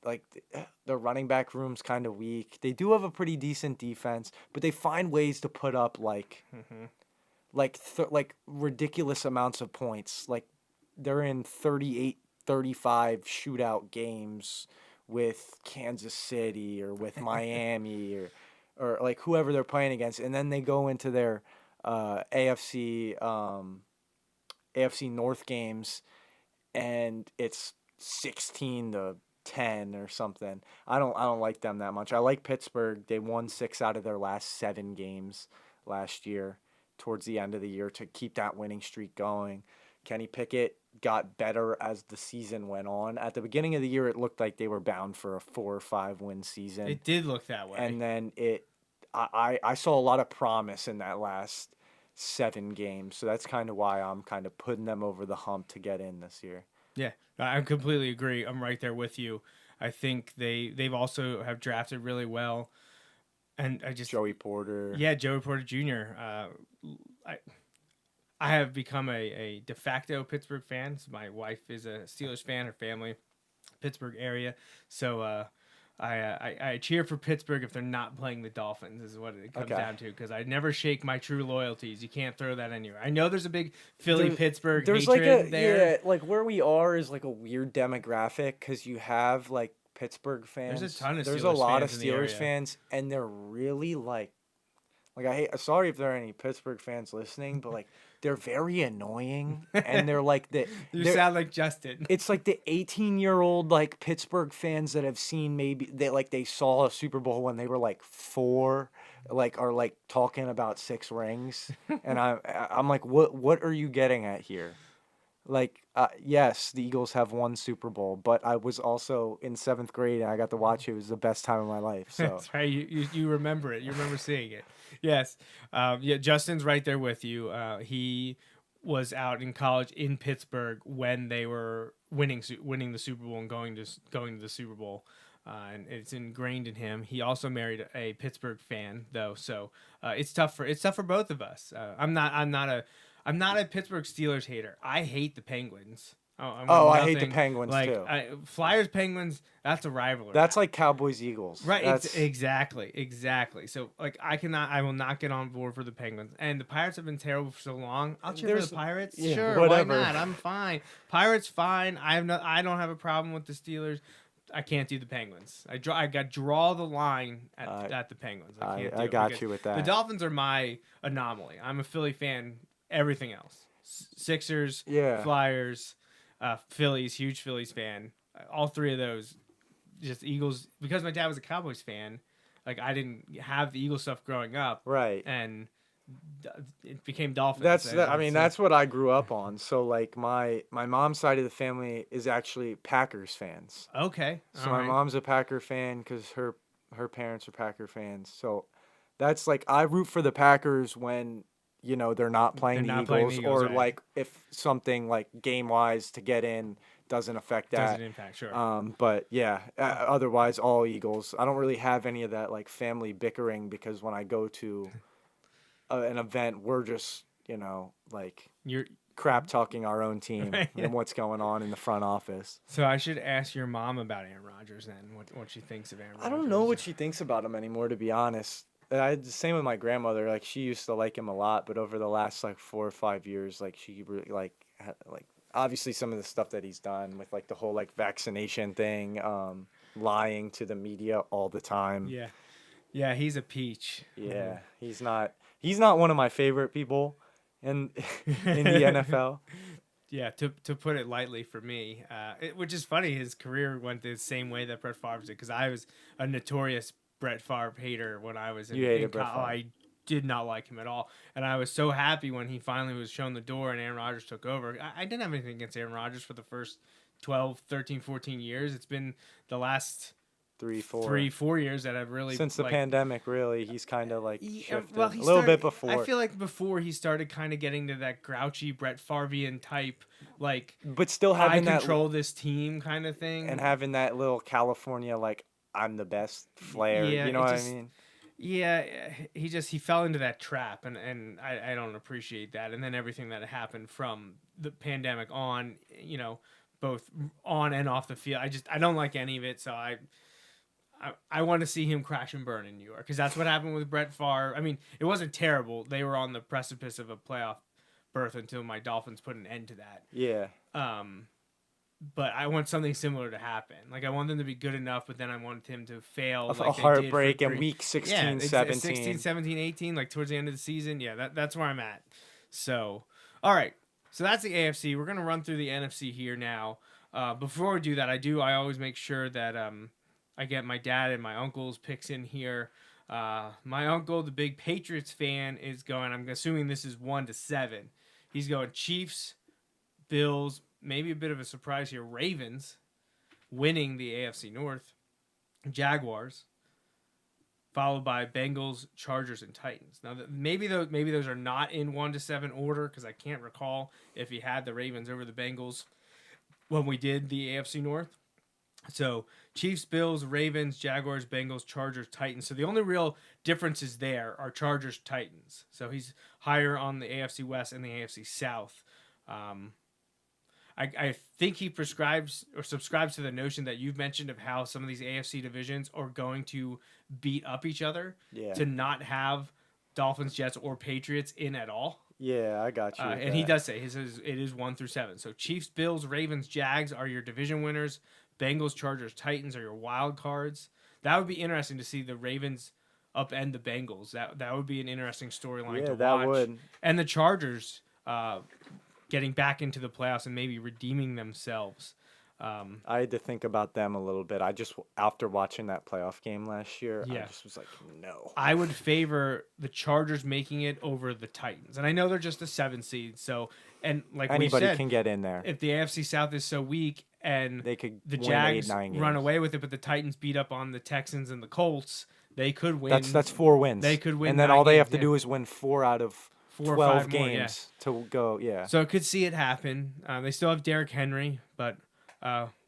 Like the running back room's kind of weak. They do have a pretty decent defense, but they find ways to put up like ridiculous amounts of points. Like they're in 38-35 shootout games with Kansas City or with Miami or like whoever they're playing against, and then they go into their AFC North games and it's 16-10 or something. I don't like them that much. I like Pittsburgh. They won 6 out of their last 7 games last year towards the end of the year to keep that winning streak going. Kenny Pickett got better as the season went on. At the beginning of the year, it looked like they were bound for a 4 or 5 win season. It did look that way. And then I saw a lot of promise in that last 7 games. So that's kind of why I'm kind of putting them over the hump to get in this year. Yeah, I completely agree. I'm right there with you. I think they've also have drafted really well, and Joey Porter. Yeah, Joey Porter Jr. I have become a de facto Pittsburgh fan. So my wife is a Steelers fan. Her family, Pittsburgh area. So I cheer for Pittsburgh if they're not playing the Dolphins, is what it comes down to, because I never shake my true loyalties. You can't throw that anywhere. I know there's a big Philly-Pittsburgh hatred there. Yeah, like where we are is like a weird demographic because you have like Pittsburgh fans. There's a ton of There's Steelers a lot of fans in the Steelers area. fans, and they're really like I hate. Sorry if there are any Pittsburgh fans listening, but like they're very annoying, and they're like You they're- sound like Justin. It's like the 18-year-old like Pittsburgh fans that have seen maybe they saw a Super Bowl when they were like 4, like are like talking about 6 rings, and I'm like, what are you getting at here? Like, yes, the Eagles have won Super Bowl, but I was also in 7th grade and I got to watch it. It was the best time of my life. So That's right. You remember it. You remember seeing it. Yes. Yeah. Justin's right there with you. He was out in college in Pittsburgh when they were winning the Super Bowl and going to the Super Bowl. And it's ingrained in him. He also married a Pittsburgh fan, though, so it's tough for both of us. I'm not a Pittsburgh Steelers hater. I hate the Penguins. I hate the Penguins too. Flyers Penguins. That's a rivalry. That's like Cowboys Eagles. Right, That's, exactly. So, like, I will not get on board for the Penguins. And the Pirates have been terrible for so long. I'll cheer for the Pirates. yeah, Sure, whatever. why not? I'm fine. Pirates, fine. I don't have a problem with the Steelers. I can't do the Penguins. I draw the line at the Penguins. I can't do I it got because you with that. The Dolphins are my anomaly. I'm a Philly fan. Everything else, Sixers, Yeah. Flyers, Phillies, huge Phillies fan. All 3 of those. Just Eagles, because my dad was a Cowboys fan. Like, I didn't have the Eagles stuff growing up, right. and it became Dolphins. That's what I grew up on. So like my mom's side of the family is actually Packers fans. Okay. So my mom's a Packer fan because her parents are Packer fans. So that's like I root for the Packers when they're not playing the Eagles, or right. like if something like game wise to get in doesn't affect that. Doesn't impact, sure. But yeah, otherwise all Eagles. I don't really have any of that like family bickering because when I go to an event, we're just like You're crap talking our own team Right. and what's going on in the front office. So I should ask your mom about Aaron Rodgers then. What she thinks of Aaron Rodgers. I don't know what she thinks about him anymore, to be honest. The same with my grandmother. Like she used to like him a lot, but over the last like 4 or 5 years, like she really had, obviously some of the stuff that he's done with like the whole like vaccination thing, lying to the media all the time. Yeah, he's a peach. Yeah, he's not one of my favorite people in in the NFL. Yeah, to put it lightly for me, which is funny, his career went the same way that Brett Favre's did, because I was a notorious Brett Favre hater when I was in Brett Favre. I did not like him at all, and I was so happy when he finally was shown the door and Aaron Rodgers took over. I didn't have anything against Aaron Rodgers for the first 12, 13, 14 years. It's been the last 3-4 years that I've really since the pandemic. Really, he's kind of like shifted a he little bit started- before. I feel like before he started kind of getting to that grouchy Brett Favrean type, like but still I having that control this team kind of thing, and having that little California like I'm the best flair. Yeah, you know it what just- I mean? Yeah, he fell into that trap, and I don't appreciate that. And then everything that happened from the pandemic on, both on and off the field, I don't like any of it. So I want to see him crash and burn in New York, because that's what happened with Brett Favre. I mean, it wasn't terrible. They were on the precipice of a playoff berth until my Dolphins put an end to that. Yeah. But I want something similar to happen. Like, I want them to be good enough, but then I want him to fail. A like they did for heartbreak in three- week 16, yeah, it's 17. 16, 17, 18, like towards the end of the season. Yeah, that's where I'm at. So, all right. So that's the AFC. We're going to run through the NFC here now. Before we do that, I always make sure that I get my dad and my uncle's picks in here. My uncle, the big Patriots fan, is going, I'm assuming this is 1-7. He's going Chiefs, Bills, maybe a bit of a surprise here, Ravens winning the AFC North, Jaguars, followed by Bengals, Chargers, and Titans. Now, maybe those are not in 1-7 order, because I can't recall if he had the Ravens over the Bengals when we did the AFC North. So Chiefs, Bills, Ravens, Jaguars, Bengals, Chargers, Titans. So the only real differences there are Chargers, Titans. So he's higher on the AFC West and the AFC South. I think he prescribes or subscribes to the notion that you've mentioned of how some of these AFC divisions are going to beat up each other Yeah. to not have Dolphins, Jets, or Patriots in at all. Yeah, I got you. with And he that. does say he says it is 1-7. So Chiefs, Bills, Ravens, Jags are your division winners. Bengals, Chargers, Titans are your wild cards. That would be interesting to see the Ravens upend the Bengals. That would be an interesting storyline Yeah, to that watch. would. And the Chargers getting back into the playoffs and maybe redeeming themselves. I had to think about them a little bit. I just, after watching that playoff game last year, I Yeah. just was like, no. I would favor the Chargers making it over the Titans. And I know they're just a 7 seed. So, and like Anybody we said, can get in there. if the AFC South is so weak and They could the win Jags 8-9 run games. away with it, but the Titans beat up on the Texans and the Colts, they could win. That's 4 wins. They could win and then 9 all they have games, to yeah. do is win 4 out of 4 or 12 5 more, games to go. Yeah. So I could see it happen. They still have Derrick Henry, but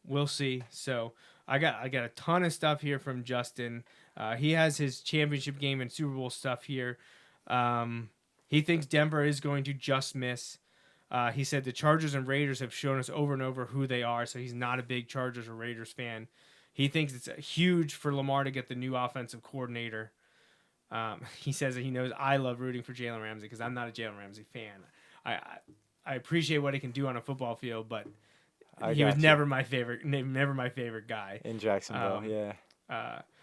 we'll see. So I got a ton of stuff here from Justin. He has his championship game and Super Bowl stuff here. He thinks Denver is going to just miss. He said the Chargers and Raiders have shown us over and over who they are, so he's not a big Chargers or Raiders fan. He thinks it's huge for Lamar to get the new offensive coordinator. He says that he knows I love rooting for Jalen Ramsey because I'm not a Jalen Ramsey fan. I appreciate what he can do on a football field, but he was never my favorite guy. In Jacksonville, yeah.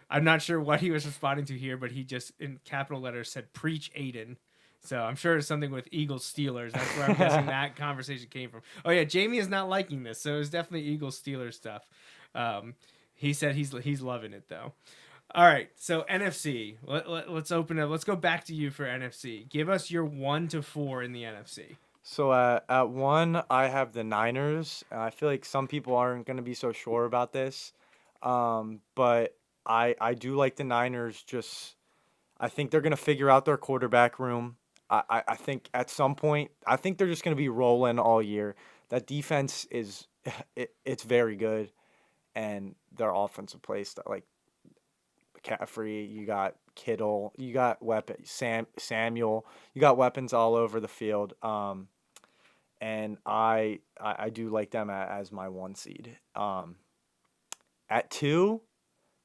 I'm not sure what he was responding to here, but he just in capital letters said "Preach, Aidan." So I'm sure it's something with Eagles Steelers. That's where I'm guessing that conversation came from. Oh yeah, Jamie is not liking this, so it's definitely Eagles Steelers stuff. He said he's loving it though. All right, so NFC. Let's open up. Let's go back to you for NFC. Give us your 1 to 4 in the NFC. So at 1, I have the Niners. And I feel like some people aren't going to be so sure about this, but I do like the Niners. I think they're going to figure out their quarterback room. I think at some point, I think they're just going to be rolling all year. That defense it's very good, and their offensive play stuff like McCaffrey, you got Kittle, you got Samuel, you got weapons all over the field. And I do like them as my 1 seed. At 2,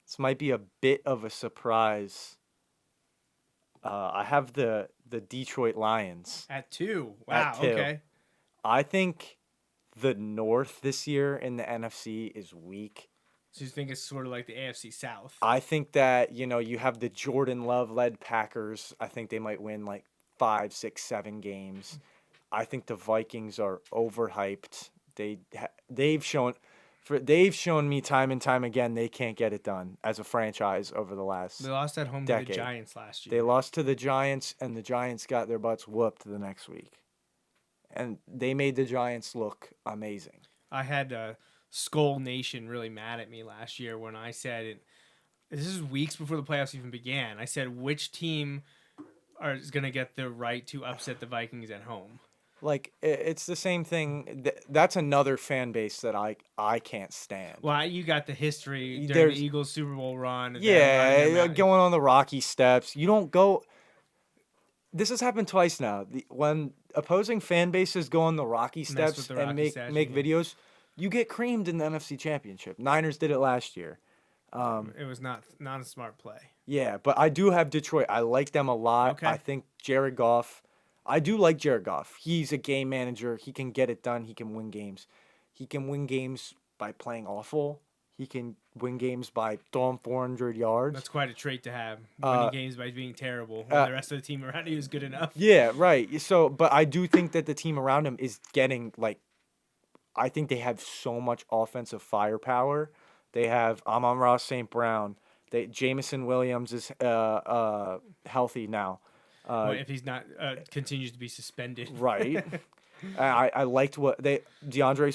this might be a bit of a surprise. I have the Detroit Lions. At 2. Wow, At 2. okay. I think the North this year in the NFC is weak. So you think it's sort of like the AFC South? I think that, you have the Jordan Love-led Packers. I think they might win like 5, 6, 7 games. I think the Vikings are overhyped. They've shown me time and time again they can't get it done as a franchise over the last They lost at home decade. to the Giants last year. They lost to the Giants, and the Giants got their butts whooped the next week. And they made the Giants look amazing. I had Skull Nation really mad at me last year when I said it. This is weeks before the playoffs even began. I said which team is going to get the right to upset the Vikings at home. Like, it's the same thing. That's another fan base that I can't stand. Well, you got the history during There's- the Eagles Super Bowl run. And Yeah, going on the rocky steps. You don't go. This has happened twice now. When opposing fan bases go on the rocky with steps the and rocky make steps, make yeah. videos, you get creamed in the NFC Championship. Niners did it last year. It was not a smart play. Yeah, but I do have Detroit. I like them a lot. Okay. I think Jared Goff. I do like Jared Goff. He's a game manager. He can get it done. He can win games. He can win games by playing awful. He can win games by throwing 400 yards. That's quite a trait to have. Winning games by being terrible. When the rest of the team around you is good enough. Yeah, right. So, but I do think that the team around him is getting, I think they have so much offensive firepower. They have Amon-Ra St. Brown. Jamison Williams is healthy now. If he's not continues to be suspended. Right. I liked what DeAndre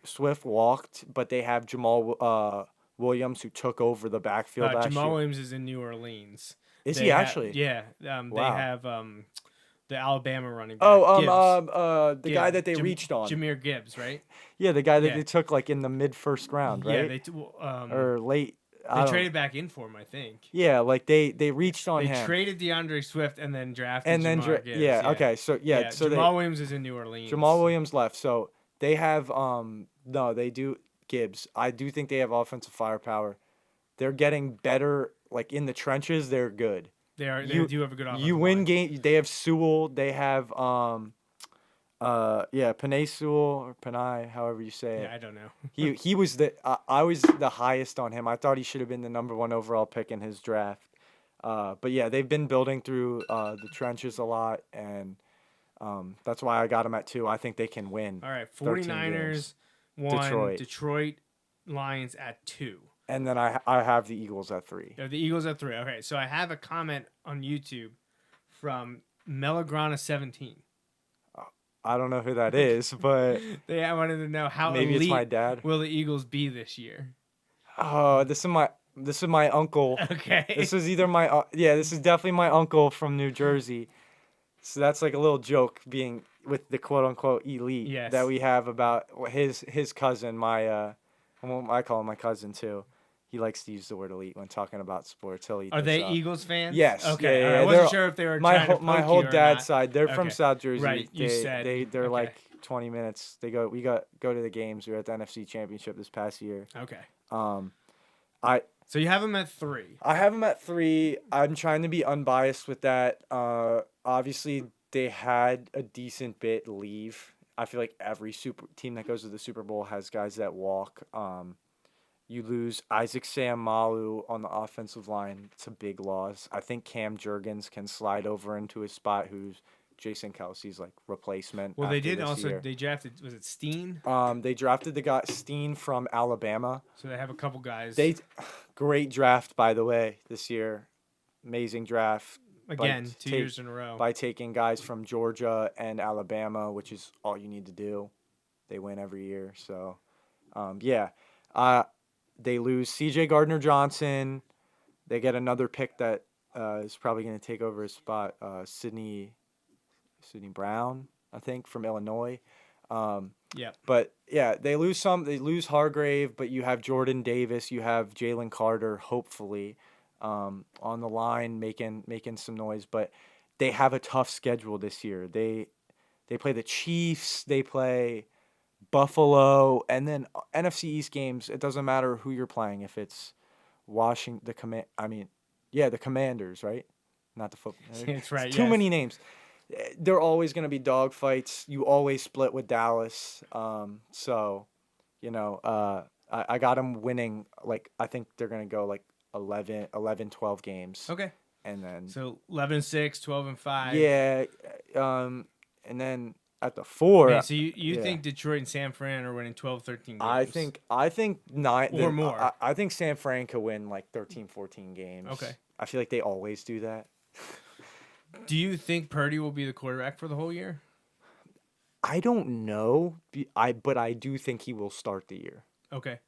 Swift walked, but they have Jamal Williams who took over the backfield last Jamal year. Williams is in New Orleans. Is They he have- actually? Yeah. They Wow. have the Alabama running back. The Gibbs. guy that they Jam- reached on. Jameer Gibbs, right? Yeah, the guy that Yeah. they took in the mid-first round, Yeah, right? they Or late. they traded back in for him, I think. Yeah, they reached on They him. traded DeAndre Swift and then drafted and then Jamar Gibbs. okay, so Yeah, so Jamal Williams is in New Orleans. Jamal Williams left, so They have no, they do Gibbs. I do think they have offensive firepower. They're getting better, like in the trenches. They're good. They do have a good offensive You win line. game. They have Sewell. They have Panay Sewell or Panay, however you say it. Yeah, I don't know. He was I was the highest on him. I thought he should have been the number 1 overall pick in his draft. But yeah, they've been building through the trenches a lot, and that's why I got them at 2. I think they can win. All right, 13 49ers games. 1, Detroit Lions at 2. And then I have the Eagles at 3. The Eagles at 3. Okay, so I have a comment on YouTube from Melograna 17. I don't know who that is, but I wanted to know how maybe elite it's my dad. will the Eagles be this year? Oh, this is my uncle. Okay. This is either my this is definitely my uncle from New Jersey. So that's like a little joke being with the quote unquote elite Yes. that we have about his cousin, I call him my cousin too. He likes to use the word elite when talking about sports. Are they Eagles fans? Yes. Okay. Yeah, all right. I wasn't sure if they were trying to my poke whole you or dad's not. side. They're from Okay. South Jersey. Right, you said. They're Okay. like 20 minutes. We go to the games. We were at the NFC Championship this past year. Okay. So you have them at 3. I have them at 3. I'm trying to be unbiased with that. Obviously, they had a decent bit leave. I feel like every super team that goes to the Super Bowl has guys that walk. You lose Isaac Seumalo on the offensive line. It's a big loss. I think Cam Jurgens can slide over into his spot, who's Jason Kelsey's like replacement. Well, they after did this also. year. They drafted. Was it Steen? They drafted the guy Steen from Alabama. So they have a couple guys. Great draft, by the way, this year. Amazing draft. Again, 2 years in a row. By taking guys from Georgia and Alabama, which is all you need to do. They win every year. So, they lose C.J. Gardner-Johnson. They get another pick that is probably going to take over his spot, Sidney Brown, I think, from Illinois. Yeah. But, yeah, they lose some. They lose Hargrave, but you have Jordan Davis. You have Jalen Carter, hopefully, on the line making some noise. But they have a tough schedule this year. They play the Chiefs. They play Buffalo. And then NFC East games, it doesn't matter who you're playing. If it's the Commanders, right? Not the football. That's right. Too many names. They're always going to be dog fights. You always split with Dallas. I got them winning. Like, I think they're going to go like 11, 12 games. Okay. And then. So 11-6, 12-5. Yeah. And then at the 4. Man, so you think Detroit and San Fran are winning 12, 13 games? I think 9 or more. I think San Fran could win like 13, 14 games. Okay. I feel like they always do that. Do you think Purdy will be the quarterback for the whole year? I don't know. But I do think he will start the year. Okay.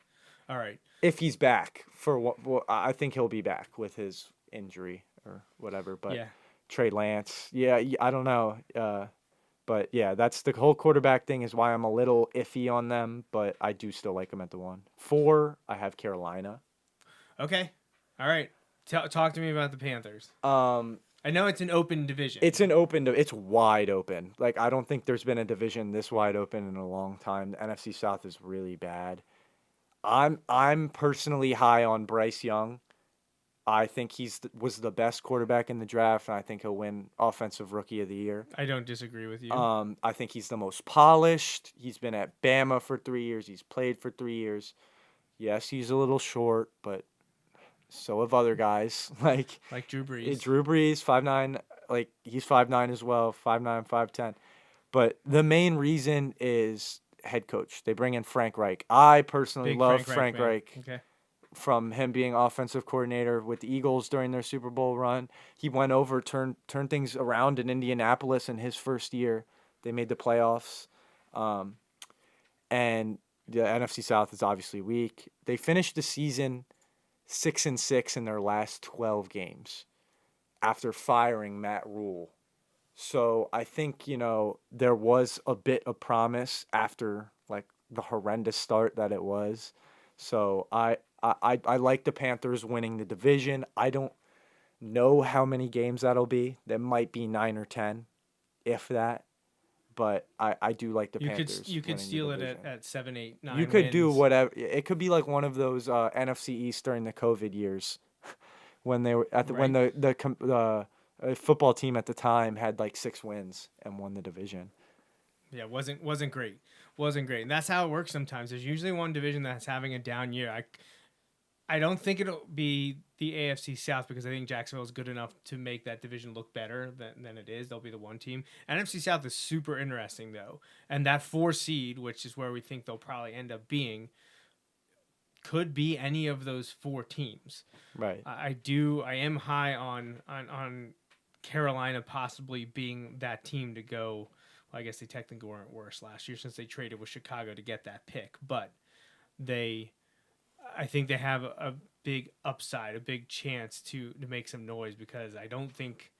All right. If he's back for what? Well, I think he'll be back with his injury or whatever. But Yeah. Trey Lance, I don't know. But yeah, that's the whole quarterback thing is why I'm a little iffy on them. But I do still like them at the 1. 4, I have Carolina. Okay. All right. Talk to me about the Panthers. I know it's an open division. It's wide open. Like, I don't think there's been a division this wide open in a long time. The NFC South is really bad. I'm personally high on Bryce Young. I think was the best quarterback in the draft, and I think he'll win Offensive Rookie of the Year. I don't disagree with you. I think he's the most polished. He's been at Bama for 3 years. He's played for 3 years. Yes, he's a little short, but so have other guys like Drew Brees. Drew Brees, 5'9", like he's 5'9" as well, 5'9", 5'10". But the main reason is head coach. They bring in Frank Reich. I personally Big love Frank Frank Reich. Okay. From him being offensive coordinator with the Eagles during their Super Bowl run. He went over, turned things around in Indianapolis in his first year. They made the playoffs. And the NFC South is obviously weak. They finished the season 6-6 in their last 12 games after firing Matt Rule. So I think, there was a bit of promise after like the horrendous start that it was. So I like the Panthers winning the division. I don't know how many games that'll be. That might be 9 or 10, if that. but I do like the You Panthers. could winning the steal it division. at 7, 8, 9 You could do wins. whatever. It could be like one of those NFC East during the COVID years, when they were when the football team at the time had like 6 wins and won the division. Yeah, wasn't great. Wasn't great. And that's how it works sometimes. There's usually one division that's having a down year. I don't think it'll be the AFC South because I think Jacksonville is good enough to make that division look better than it is. They'll be the one team. NFC South is super interesting, though. And that 4 seed, which is where we think they'll probably end up being, could be any of those 4 teams. Right. I am high on Carolina possibly being that team to go. Well, I guess they technically weren't worse last year since they traded with Chicago to get that pick. But I think they have a big upside, a big chance to make some noise because I don't think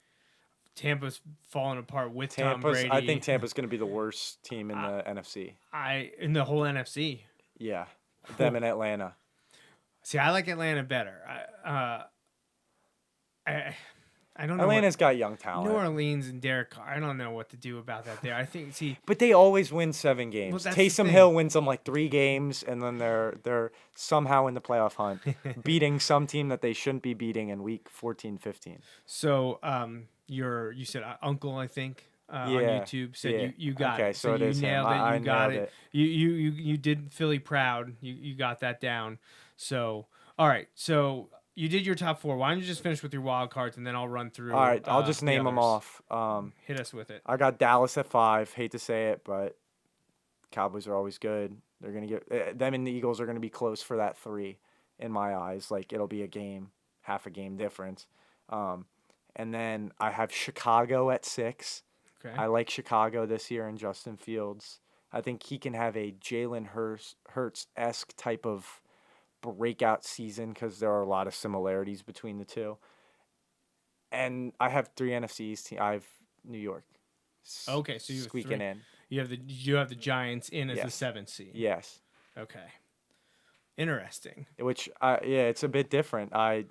Tampa's falling apart with Tom Brady. I think Tampa's going to be the worst team in the NFC. In the whole NFC. Yeah, them in Atlanta. See, I like Atlanta better. I don't know. Atlanta's got young talent. New Orleans and Derek Carr. I don't know what to do about that there. I think but they always win 7 games. Well, that's the Taysom thing. Hill wins them like 3 games, and then they're somehow in the playoff hunt, beating some team that they shouldn't be beating in week 14, 15. So, you said Uncle, I think, on YouTube said you got okay, it. so it you is him. nailed it. I You got nailed it. You did Philly proud. You got that down. So, all right. So you did your top 4. Why don't you just finish with your wild cards and then I'll run through. All right, I'll just the name them others. off. Hit us with it. I got Dallas at 5. Hate to say it, but Cowboys are always good. They're gonna get them and the Eagles are gonna be close for that 3 in my eyes. Like it'll be a game, half a game difference. And then I have Chicago at 6. Okay. I like Chicago this year and Justin Fields. I think he can have a Jalen Hurts-esque type of breakout season because there are a lot of similarities between the two. And I have 3 NFCs. I have New York. Okay, so you have squeaking 3. in. You have the Giants in as the Yes. 7th seed. Yes. Okay. Interesting. Which it's a bit different. I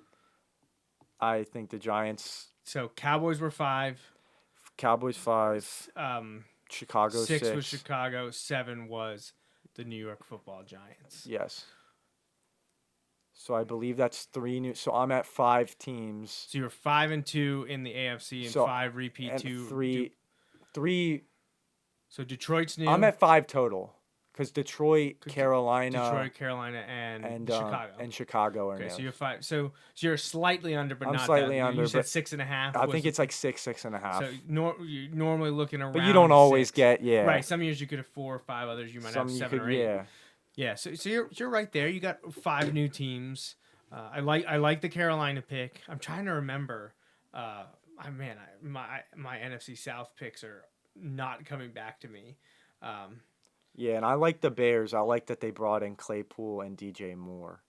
think the Giants, So Cowboys were 5. Cowboys 5, Chicago 6. 6 was Chicago. 7 was the New York Football Giants. Yes. So I believe that's 3 new. So I'm at 5 teams. So you're 5 and 2 in the AFC and So, 5 repeat and 2. 3. So Detroit's new. I'm at 5 total because Detroit, Carolina, Carolina, and Chicago. and Chicago are Okay, new. so you're 5. So you're slightly under, but I'm not slightly that. under, You said but 6.5. I think it's like 6.5. So you're normally looking around. But you don't always 6. get Right. Some years you could have 4 or 5. Others you might Some have you 7 could, or 8. yeah. Yeah. So you're right there. You got 5 new teams. I like the Carolina pick. I'm trying to remember. My NFC South picks are not coming back to me. Yeah, and I like the Bears. I like that they brought in Claypool and DJ Moore.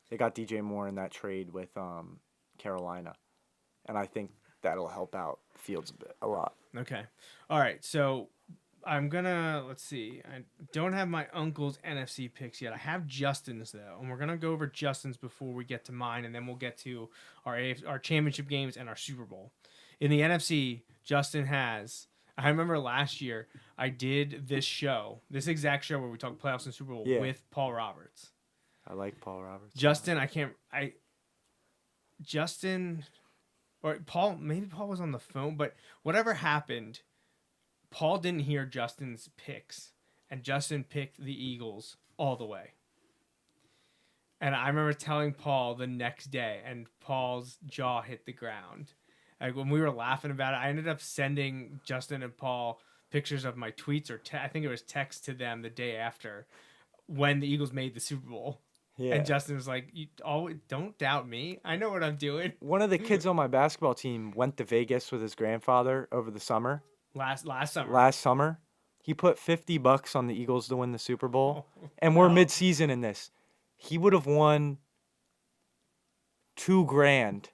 They got DJ Moore in that trade with Carolina, and I think that'll help out Fields a lot. Okay. All right. So I'm gonna let's see. I don't have my uncle's NFC picks yet. I have Justin's though, and we're gonna go over Justin's before we get to mine, and then we'll get to our championship games and our Super Bowl. In the NFC, Justin has. I remember last year I did this exact show where we talked playoffs and Super Bowl with Paul Roberts. I like Paul Roberts. Justin, or Paul, maybe Paul was on the phone, but whatever happened, Paul didn't hear Justin's picks, and Justin picked the Eagles all the way. And I remember telling Paul the next day, and Paul's jaw hit the ground. Like when we were laughing about it, I ended up sending Justin and Paul pictures of my tweets, or I think it was text to them the day after when the Eagles made the Super Bowl. Yeah. And Justin was like, don't doubt me. I know what I'm doing. One of the kids on my basketball team went to Vegas with his grandfather over the summer. Last summer. Last summer. He put $50 on the Eagles to win the Super Bowl. And we're mid-season in this. He would have won $2,000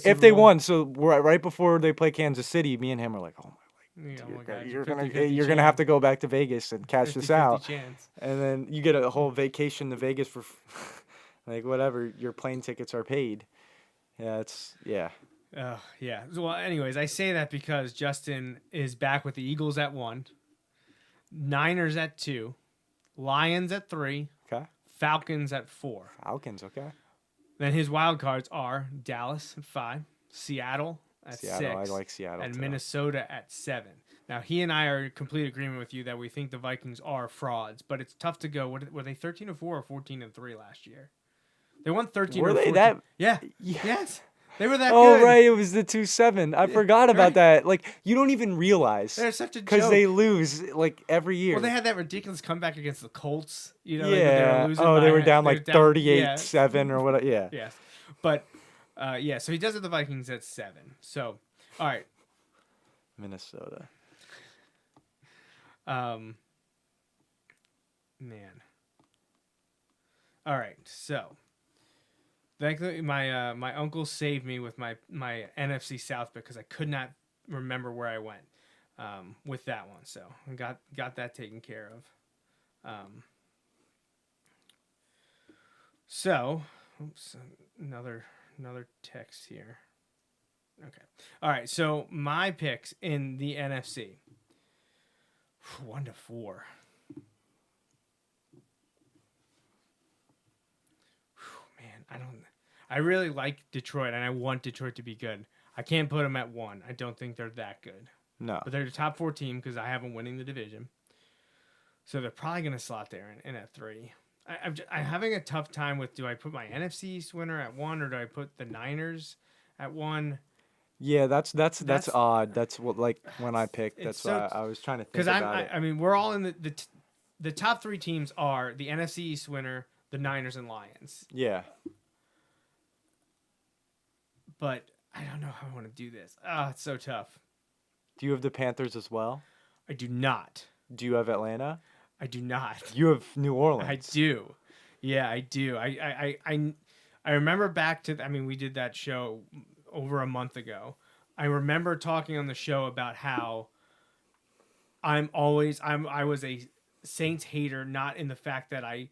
if they won. So right before they play Kansas City, me and him were like, "Oh my God, you're gonna have to go back to Vegas and cash this out." Chance. And then you get a whole vacation to Vegas for like whatever your plane tickets are paid. Yeah. Yeah. Well, anyways, I say that because Justin is back with the Eagles at 1, Niners at 2, Lions at 3, Okay. Falcons at 4. Falcons, okay. Then his wild cards are Dallas at 5, Seattle at Seattle, 6, I like Seattle and too. Minnesota at 7. Now, he and I are in complete agreement with you that we think the Vikings are frauds, but it's tough to go. Were they 13-4 or 14-3 last year? They won 13 Were or they 14. that? Yeah. Yeah. Yes. They were that Oh, good. right. It was the 2-7. I forgot about right. that. Like, you don't even realize. They're such a Because joke. they lose, like, every year. Well, they had that ridiculous comeback against the Colts. You know, yeah. they were losing. Oh, they by- were down like 38-7 yeah. or whatever. Yeah. Yes. But, yeah, so he does it the Vikings at 7. So, all right. Minnesota. Man. All right, so thankfully my uncle saved me with my NFC South because I could not remember where I went with that one, so I got that taken care of. So, oops, another text here. Okay, all right. So my picks in the NFC. 1-4. Man, I really like Detroit, and I want Detroit to be good. I can't put them at 1. I don't think they're that good. No. But they're the top 4 team because I have them winning the division. So they're probably going to slot there in at 3. I'm having a tough time with, do I put my NFC East winner at 1 or do I put the Niners at 1? Yeah, that's odd. That's what, like, when I picked. It's That's why I was trying to think Because about it. I mean, we're all in the top 3 teams are the NFC East winner, the Niners, and Lions. Yeah. But I don't know how I want to do this. Oh, it's so tough. Do you have the Panthers as well? I do not. Do you have Atlanta? I do not. You have New Orleans. I do. Yeah, I do. I remember back to, I mean, we did that show over a month ago. I remember talking on the show about how I was a Saints hater, not in the fact that I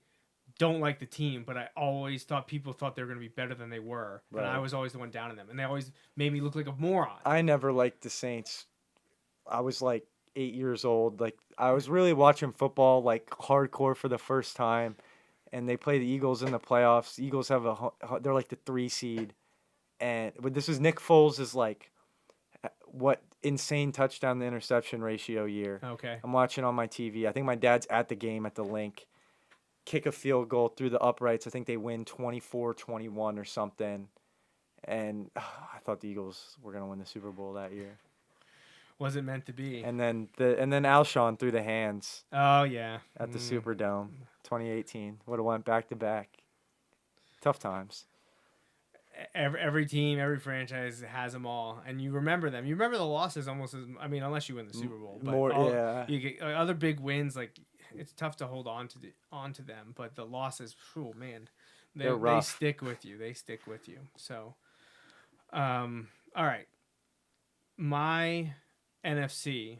don't like the team, but I always thought people thought they were going to be better than they were. Right. And I was always the one down on them. And they always made me look like a moron. I never liked the Saints. I was like 8 years old. Like, I was really watching football like hardcore for the first time, and they play the Eagles in the playoffs. The Eagles have they're like the 3 seed, but this is Nick Foles' is like what insane touchdown to interception ratio year. Okay. I'm watching on my TV. I think my dad's at the game at the link. Kick a field goal through the uprights. I think they win 24-21 or something. And I thought the Eagles were going to win the Super Bowl that year. Wasn't meant to be. And then Alshon through the hands Oh, yeah. at the Superdome, 2018. Would have went back to back. Tough times. Every team, every franchise has them all, and you remember them. You remember the losses almost as, I mean, unless you win the Super Bowl. But Yeah. You get other big wins, like it's tough to hold on to them. But the losses, oh man, They're they rough. stick with you. They stick with you. So, all right, my NFC.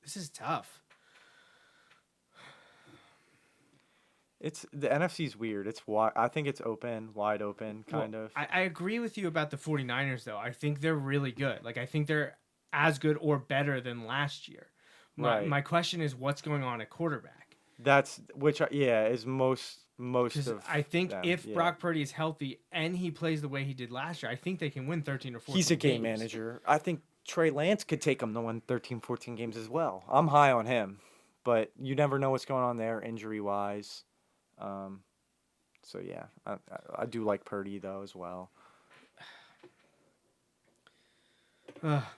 This is tough. The NFC's weird. It's wide. I think it's wide open, kind of. I agree with you about the 49ers, though. I think they're really good. Like, I think they're as good or better than last year. Right. My question is, what's going on at quarterback? Is most of. I think them, if yeah. Brock Purdy is healthy and he plays the way he did last year, I think they can win 13 or 14 He's a game games. manager. I think Trey Lance could take them to win 13, 14 games as well. I'm high on him, but you never know what's going on there injury-wise. So yeah, I do like Purdy though as well.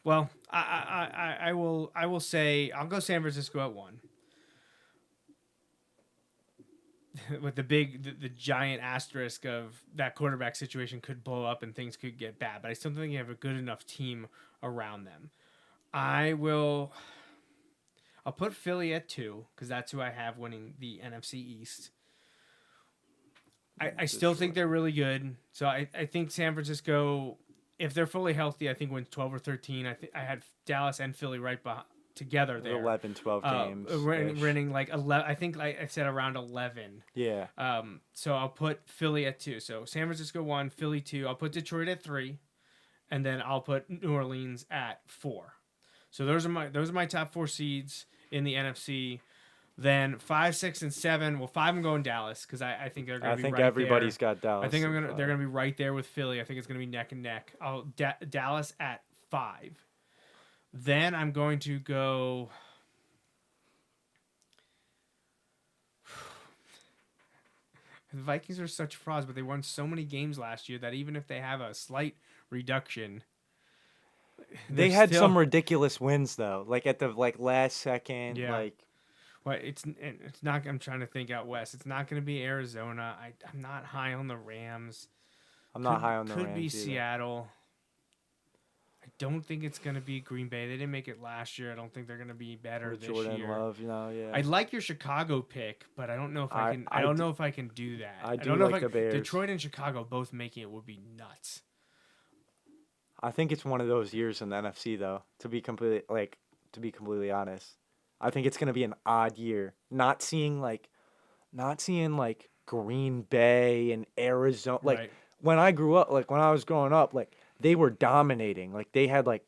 Well, I will say I'll go San Francisco at 1. With the giant asterisk of that quarterback situation could blow up and things could get bad, but I still think you have a good enough team around them. I'll put Philly at 2 because that's who I have winning the NFC East. I still think they're really good. So I think San Francisco, if they're fully healthy, I think wins 12 or 13. I had Dallas and Philly right together there. 11, 12 games. Winning like 11. I think like I said around 11. Yeah. So I'll put Philly at 2. So San Francisco 1, Philly 2. I'll put Detroit at 3, and then I'll put New Orleans at 4. So those are my top 4 seeds in the NFC. Then 5, 6, and 7. Well, 5 I'm going Dallas because I think they're going to be right there. I think everybody's got Dallas. I think they're going to be right there with Philly. I think it's going to be neck and neck. Dallas at 5. Then I'm going to go. The Vikings are such frauds, but they won so many games last year that even if they have a slight reduction, they had some ridiculous wins though, like at the last second. Yeah. Like, well, it's not. I'm trying to think out west. It's not going to be Arizona. I'm not high on the Rams. I'm not high on the Rams. Could be either. Seattle. I don't think it's going to be Green Bay. They didn't make it last year. I don't think they're going to be better With this Jordan year. Love, yeah. I like your Chicago pick, but I don't know if I can. I don't know if I can do that. I do don't know like the Bears. Detroit and Chicago both making it would be nuts. I think it's one of those years in the NFC though. To be completely honest, I think it's going to be an odd year. Not seeing Green Bay and Arizona. Right. When I grew up, when I was growing up, they were dominating. They had like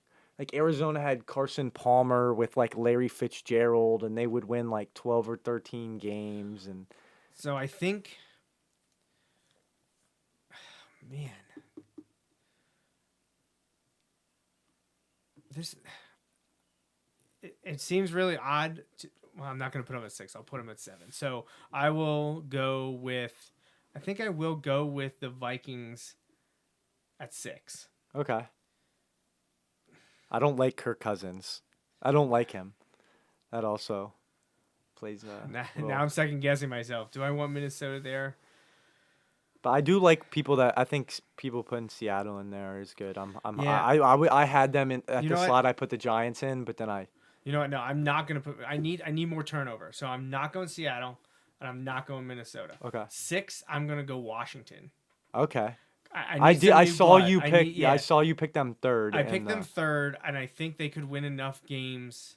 Arizona had Carson Palmer with Larry Fitzgerald, and they would win 12 or 13 games. And so I think, man, it seems really odd. Well, I'm not going to put them at 6. I'll put them at 7. So I will go with. I think I will go with the Vikings at 6. okay. I don't like Kirk Cousins. I don't like him. That also plays. Now I'm second guessing myself. Do I want Minnesota there? But I do like people that I think people putting Seattle in there is good. Yeah. I had them in at You the know what? slot. I put the Giants in, but then You know what? No, I'm not gonna put. I need more turnover. So I'm not going Seattle, and I'm not going Minnesota. Okay. 6, I'm gonna go Washington. Okay. I did. I need saw blood. you pick. Yeah, I saw you pick them third. I picked them 3rd, and I think they could win enough games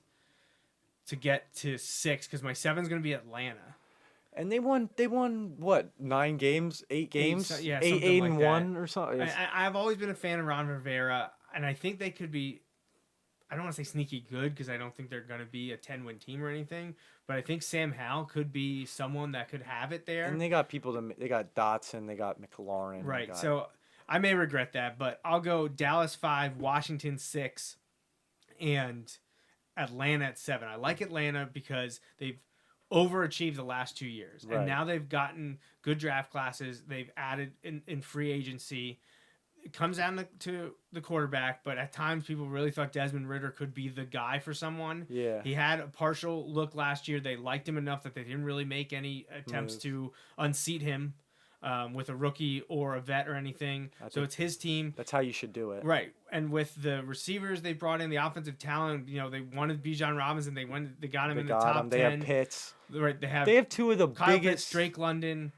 to get to 6 because my 7's gonna be Atlanta. And they won what? 9 games, 8 games, yeah, 8 something like and that. 1 or something. I've always been a fan of Ron Rivera, and I think they could be. I don't want to say sneaky good because I don't think they're going to be a 10-win team or anything. But I think Sam Howell could be someone that could have it there. And they got people they got Dotson, they got McLaurin. Right. So I may regret that, but I'll go Dallas 5, Washington 6, and Atlanta at 7. I like Atlanta because they've overachieved the last 2 years. Right. And now they've gotten good draft classes. They've added in free agency. It comes down to the quarterback, but at times people really thought Desmond Ridder could be the guy for someone. Yeah. He had a partial look last year. They liked him enough that they didn't really make any attempts to unseat him with a rookie or a vet or anything. So it's his team. That's how you should do it. Right. And with the receivers they brought in, the offensive talent, they wanted Bijan Robinson. They got him in the top 10. They have Pitts. Right. They have 2 of the Kyle biggest. Pitts, Drake London.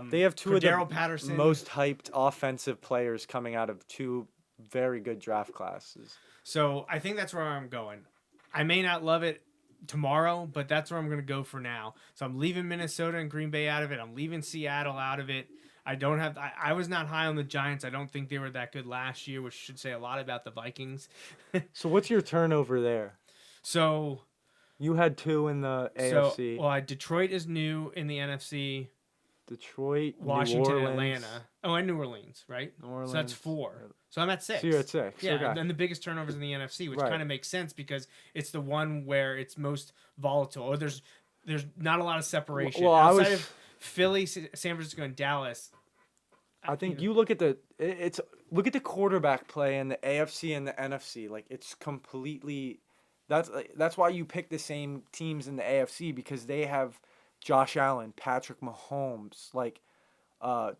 They have 2 of the Patterson. most hyped offensive players coming out of 2 very good draft classes. So I think that's where I'm going. I may not love it tomorrow, but that's where I'm going to go for now. So I'm leaving Minnesota and Green Bay out of it. I'm leaving Seattle out of it. I was not high on the Giants. I don't think they were that good last year, which should say a lot about the Vikings. So what's your turnover there? So You had 2 in the AFC. Detroit is new in the NFC. Detroit, Washington, New Orleans. Atlanta. Oh, and New Orleans, right? New Orleans. So that's 4. So I'm at 6. So you're at 6. Yeah, Okay. and the biggest turnovers in the NFC, which Right. kind of makes sense because it's the one where it's most volatile. Or there's not a lot of separation. Well, Outside of Philly, San Francisco, and Dallas. I think you look at look at the quarterback play in the AFC and the NFC. It's completely. That's why you pick the same teams in the AFC because they have Josh Allen, Patrick Mahomes,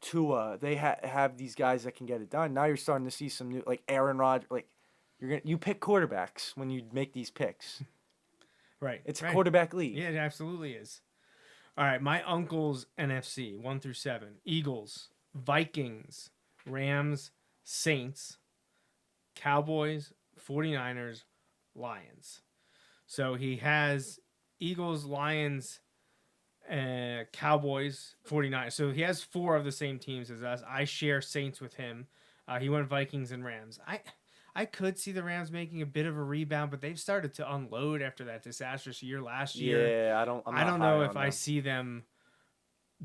Tua. They have these guys that can get it done. Now you're starting to see some new Aaron Rodgers. You pick quarterbacks when you make these picks. Right. It's a quarterback league. Yeah, it absolutely is. All right, my uncle's NFC 1 through 7: Eagles, Vikings, Rams, Saints, Cowboys, 49ers, Lions. So he has Eagles, Lions, Cowboys, 49ers. So he has 4 of the same teams as us. I share Saints with him. He went Vikings and Rams. I could see the Rams making a bit of a rebound, but they've started to unload after that disastrous year last year. Yeah, I don't know if I see them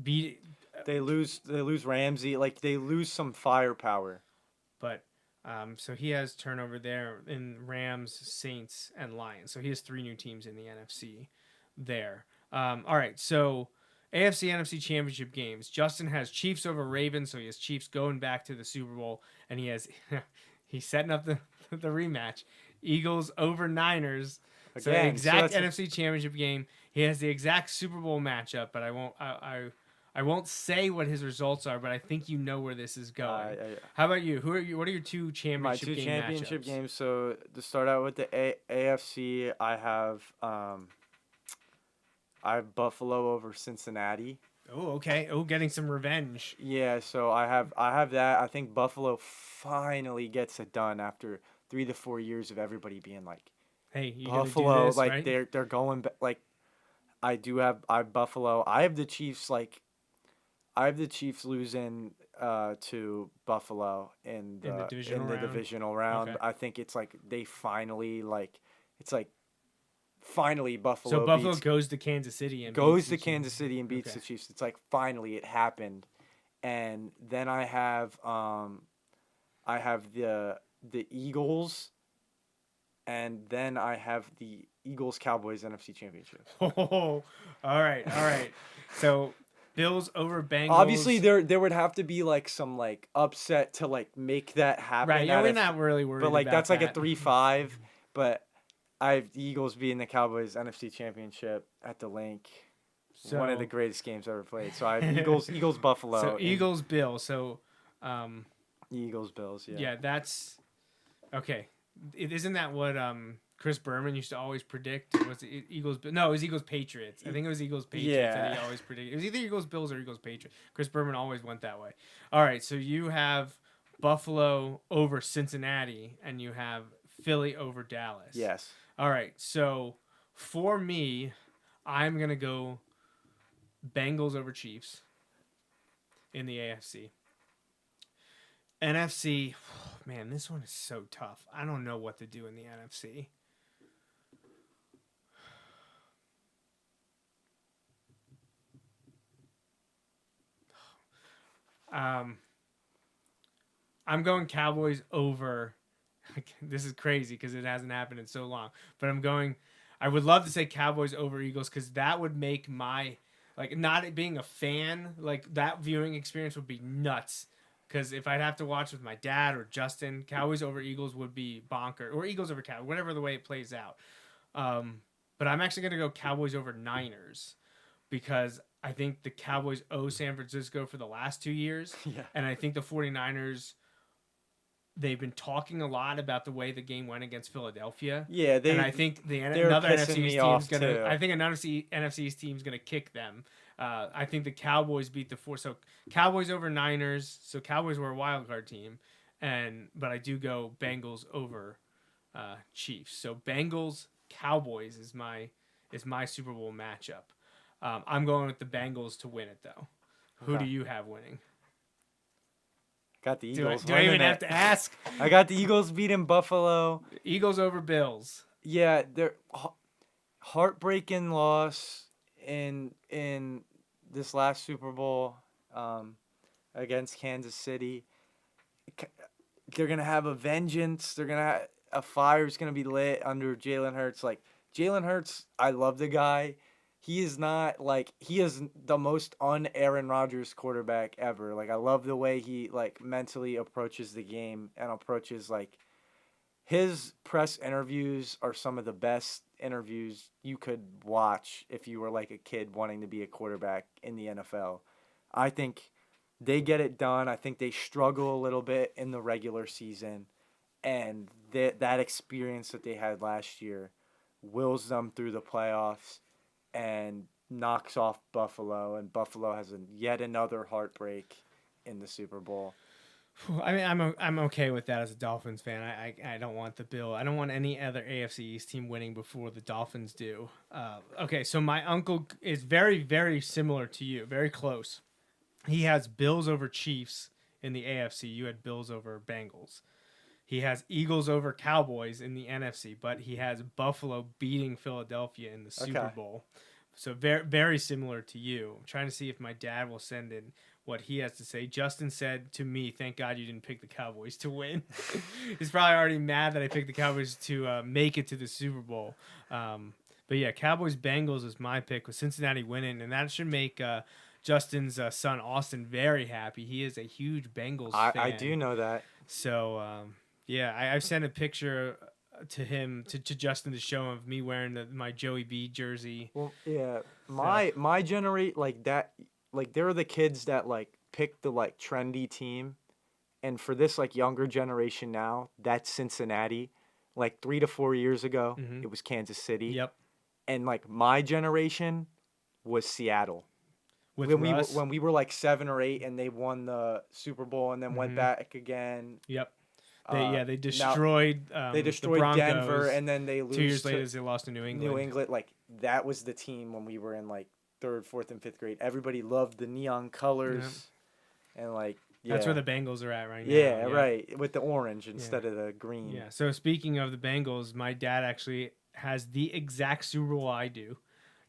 beat. They lose Ramsey. Like, they lose some firepower. But so he has turnover there in Rams, Saints, and Lions. So he has 3 new teams in the NFC there. All right, so AFC NFC Championship games. Justin has Chiefs over Ravens, so he has Chiefs going back to the Super Bowl, and he has he's setting up the rematch. Eagles over Niners. So the exact NFC Championship game. He has the exact Super Bowl matchup, but I won't say what his results are, but I think you know where this is going. How about you? What are your 2 championship games? My 2 championship matchups? games. So to start out with the AFC, I have Buffalo over Cincinnati. Oh, okay. Oh, getting some revenge. Yeah, so I have that. I think Buffalo finally gets it done after 3 to 4 years of everybody being like, "Hey, you Buffalo, gonna do this, like right?" they're going like. I have Buffalo. I have the Chiefs losing to Buffalo in the divisional round. Okay. I think it's like they finally finally Buffalo. So Buffalo goes to Kansas City and beats okay. the Chiefs. It's like finally it happened, and then I have the Eagles, and then I have the Eagles Cowboys NFC Championship. Oh, all right. So Bills over Bengals. Obviously, there would have to be like some like upset to like make that happen. Right, yeah, we're not really worried. But like about that's that. like a 3-5. But I have the Eagles beating the Cowboys NFC Championship at the Link. So, one of the greatest games ever played. So I have Eagles Buffalo. So Eagles Bills. So Eagles Bills. Yeah. Yeah, that's okay. Isn't that what Chris Berman used to always predict? Was it Eagles? No, it was Eagles Patriots. I think it was Eagles Patriots that he always predicted. It was either Eagles Bills or Eagles Patriots. Chris Berman always went that way. All right, so you have Buffalo over Cincinnati, and you have Philly over Dallas. Yes. All right, so for me, I'm gonna go Bengals over Chiefs in the AFC. NFC, man, this one is so tough. I don't know what to do in the NFC. I'm going Cowboys over. This is crazy because it hasn't happened in so long. But I would love to say Cowboys over Eagles because that would make my, like, not being a fan, like, that viewing experience would be nuts. Because if I'd have to watch with my dad or Justin, Cowboys over Eagles would be bonker. Or Eagles over Cowboys, whatever the way it plays out. But I'm actually going to go Cowboys over Niners. Because I think the Cowboys owe San Francisco for the last 2 years. Yeah. And I think the 49ers, they've been talking a lot about the way the game went against Philadelphia. Yeah, and I think another NFC team's gonna. I think another NFC team's gonna kick them. I think the Cowboys beat the 4. So Cowboys over Niners. So Cowboys were a wild card team, but I do go Bengals over Chiefs. So Bengals Cowboys is my Super Bowl matchup. I'm going with the Bengals to win it though. Who do you have winning? Got the Eagles. Do I even have to ask? I got the Eagles beating Buffalo. Eagles over Bills. Yeah, they're heartbreaking loss in this last Super Bowl against Kansas City. They're gonna have a vengeance. A fire's gonna be lit under Jalen Hurts. Like Jalen Hurts, I love the guy. He is the most un-Aaron Rodgers quarterback ever. Like, I love the way he, like, mentally approaches the game and approaches, like, his press interviews are some of the best interviews you could watch if you were, like, a kid wanting to be a quarterback in the NFL. I think they get it done. I think they struggle a little bit in the regular season. And that experience that they had last year wills them through the playoffs and knocks off Buffalo, and Buffalo has yet another heartbreak in the Super Bowl. I mean, I'm okay with that as a Dolphins fan. I don't want I don't want any other AFC East team winning before the Dolphins do. Okay, so my uncle is very, very similar to you, very close. He has Bills over Chiefs in the AFC. You had Bills over Bengals. He has Eagles over Cowboys in the NFC, but he has Buffalo beating Philadelphia in the Super Bowl. So very, very similar to you. I'm trying to see if my dad will send in what he has to say. Justin said to me, "Thank God you didn't pick the Cowboys to win." He's probably already mad that I picked the Cowboys to make it to the Super Bowl. But yeah, Cowboys Bengals is my pick with Cincinnati winning, and that should make Justin's son Austin very happy. He is a huge Bengals fan. I do know that. So yeah, I've sent a picture to him to Justin to show him of me wearing my Joey B jersey. Well, yeah, my generate like that. Like there are the kids that like pick the like trendy team, and for this like younger generation now, that's Cincinnati. Like 3 to 4 years ago, it was Kansas City. Yep. And like my generation was Seattle. With when we were like 7 or 8, and they won the Super Bowl and then went back again. Yep. They destroyed. They destroyed the Broncos. Denver, and then they lose 2 years later they lost to New England. New England, like that was the team when we were in like 3rd, 4th, and 5th grade. Everybody loved the neon colors, and like that's where the Bengals are at right now. Yeah, right, with the orange instead of the green. Yeah. So speaking of the Bengals, my dad actually has the exact Super Bowl I do,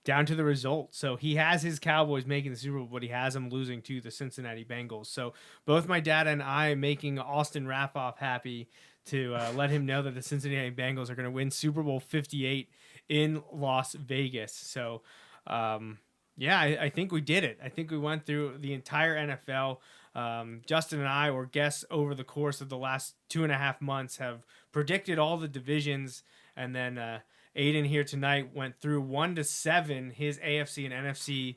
down to the result. So he has his Cowboys making the Super Bowl, but he has them losing to the Cincinnati Bengals. So both my dad and I making Austin Raffoff happy to let him know that the Cincinnati Bengals are going to win Super Bowl 58 in Las Vegas. So, yeah, I think we did it. I think we went through the entire NFL. Justin and I were guests over the course of the last 2.5 months, have predicted all the divisions, and then Aidan here tonight went through 1 to 7 his AFC and NFC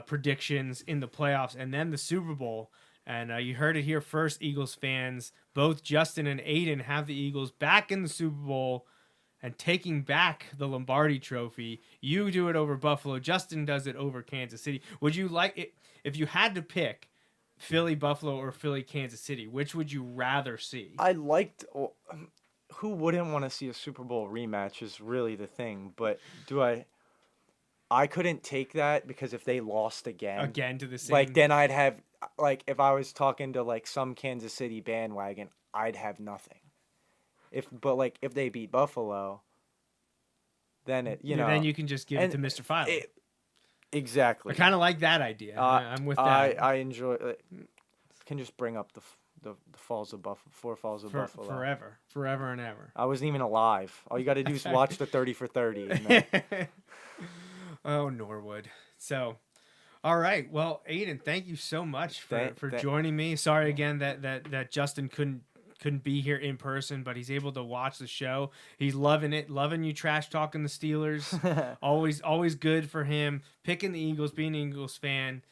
predictions in the playoffs, and then the Super Bowl. And you heard it here first, Eagles fans. Both Justin and Aidan have the Eagles back in the Super Bowl and taking back the Lombardi Trophy. You do it over Buffalo. Justin does it over Kansas City. Would you like it if you had to pick Philly, Buffalo, or Philly, Kansas City? Which would you rather see? I liked. Who wouldn't want to see a Super Bowl rematch is really the thing. But I couldn't take that because if they lost again to the same, like then I'd have like if I was talking to like some Kansas City bandwagon, I'd have nothing. If they beat Buffalo, then then you can just give it to Mr. Filer. Exactly. I kind of like that idea. I'm with that. I enjoy. Can just bring up the Falls of Buffalo, 4 Falls of Buffalo. Forever and ever. I wasn't even alive. All you got to do is watch the 30 for 30. And Oh, Norwood. So, all right. Well, Aidan, thank you so much for joining me. Sorry again that Justin couldn't be here in person, but he's able to watch the show. He's loving it, loving you trash talking the Steelers. always good for him. Picking the Eagles, being an Eagles fan,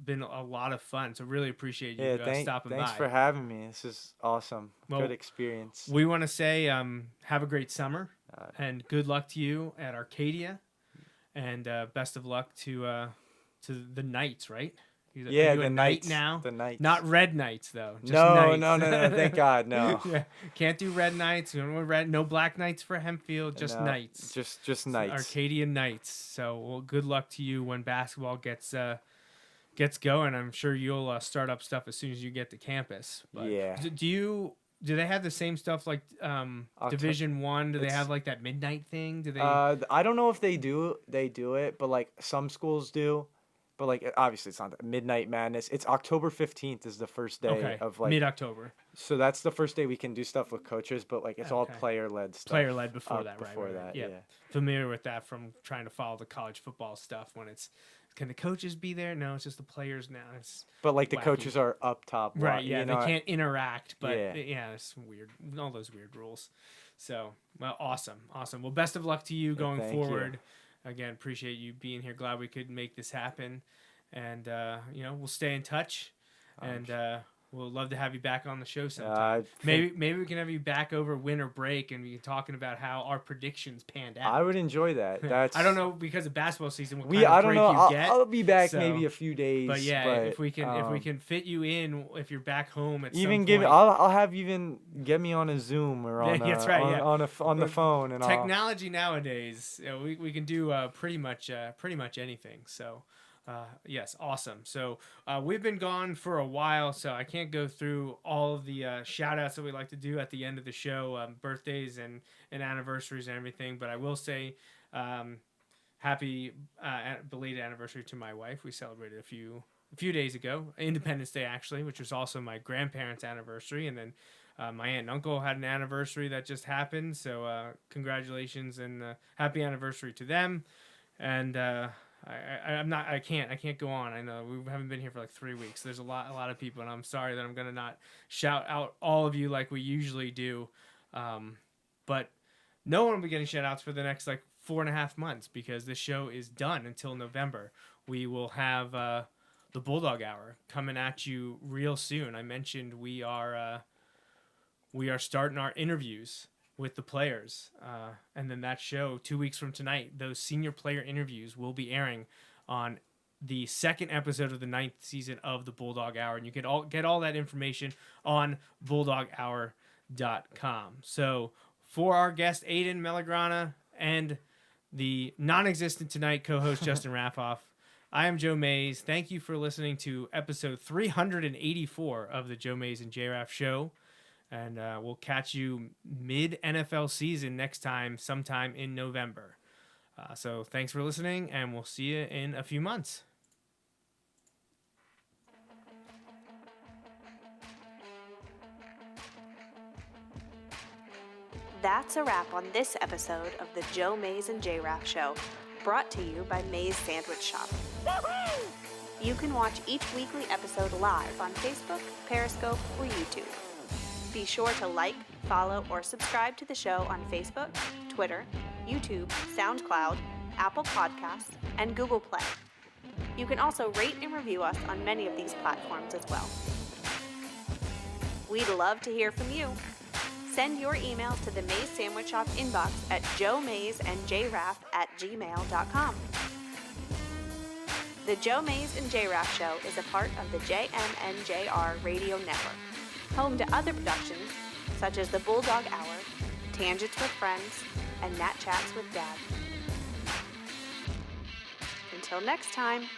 been a lot of fun. So really appreciate you stopping by. Thanks for having me. This is awesome. Well, good experience. We want to say have a great summer and good luck to you at Arcadia, and best of luck to the Knights, right? Yeah, the Knight Knights now. The Knights. Not Red Knights though. Just no, Knights. no. Thank God, no. Yeah. Can't do Red Knights. No Black Knights for Hempfield. Just Knights. Just Knights. Arcadia Knights. So, well, good luck to you when basketball gets going. I'm sure you'll start up stuff as soon as you get to campus. But yeah. Do they have the same stuff like Division I? Do they have like that midnight thing? Do they? I don't know if they do. They do it, but like some schools do. But like obviously it's not Midnight Madness. It's October 15th is the first day of like mid-October. So that's the first day we can do stuff with coaches, but like it's all player-led stuff. Player-led before that, before right? that, yeah. Familiar with that from trying to follow the college football stuff when it's can the coaches be there? No, it's just the players now. But like wacky. The coaches are up top. Right, yeah. They can't interact, but yeah, it's weird. All those weird rules. So, well, awesome. Well, best of luck to you going forward. Again, appreciate you being here. Glad we could make this happen. And, we'll stay in touch. And we'll love to have you back on the show sometime. Maybe we can have you back over winter break and we can talking about how our predictions panned out. I would enjoy that. That's I don't know because of basketball season what kind of I break don't know. you get. I'll be back so, maybe a few days. But yeah, if we can fit you in if you're back home at even some give point. I'll have even get me on a Zoom or on that's right, on the phone and technology nowadays, we can do pretty much anything. So. Yes, awesome. So we've been gone for a while, so I can't go through all of the shout-outs that we like to do at the end of the show, birthdays and anniversaries and everything. But I will say happy belated anniversary to my wife. We celebrated a few days ago, Independence Day actually, which was also my grandparents' anniversary. And then my aunt and uncle had an anniversary that just happened. So congratulations and happy anniversary to them. And I can't go on. I know we haven't been here for like 3 weeks. There's a lot of people, and I'm sorry that I'm gonna not shout out all of you like we usually do. But no one will be getting shout outs for the next like 4.5 months because this show is done until November. We will have the Bulldog Hour coming at you real soon. I mentioned we are starting our interviews with the players, and then that show 2 weeks from tonight, those senior player interviews will be airing on the second episode of the 9th season of the Bulldog Hour, and you can get all that information on bulldoghour.com. So for our guest Aidan Melograna and the non-existent tonight co-host Justin Raffoff, I am Joe Mays. Thank you for listening to episode 384 of the Joe Mays and J-Raff show. And we'll catch you mid-NFL season next time, sometime in November. So thanks for listening, and we'll see you in a few months. That's a wrap on this episode of the Joe Mays and J-Raff show, brought to you by Mays Sandwich Shop. Woo-hoo! You can watch each weekly episode live on Facebook, Periscope, or YouTube. Be sure to like, follow, or subscribe to the show on Facebook, Twitter, YouTube, SoundCloud, Apple Podcasts, and Google Play. You can also rate and review us on many of these platforms as well. We'd love to hear from you. Send your emails to the Mays Sandwich Shop inbox at joemaysandjraff@gmail.com. The Joe Mays and J-Raff show is a part of the JMNJR radio network, home to other productions such as the Bulldog Hour, Tangents with Friends, and Nat Chats with Dad. Until next time.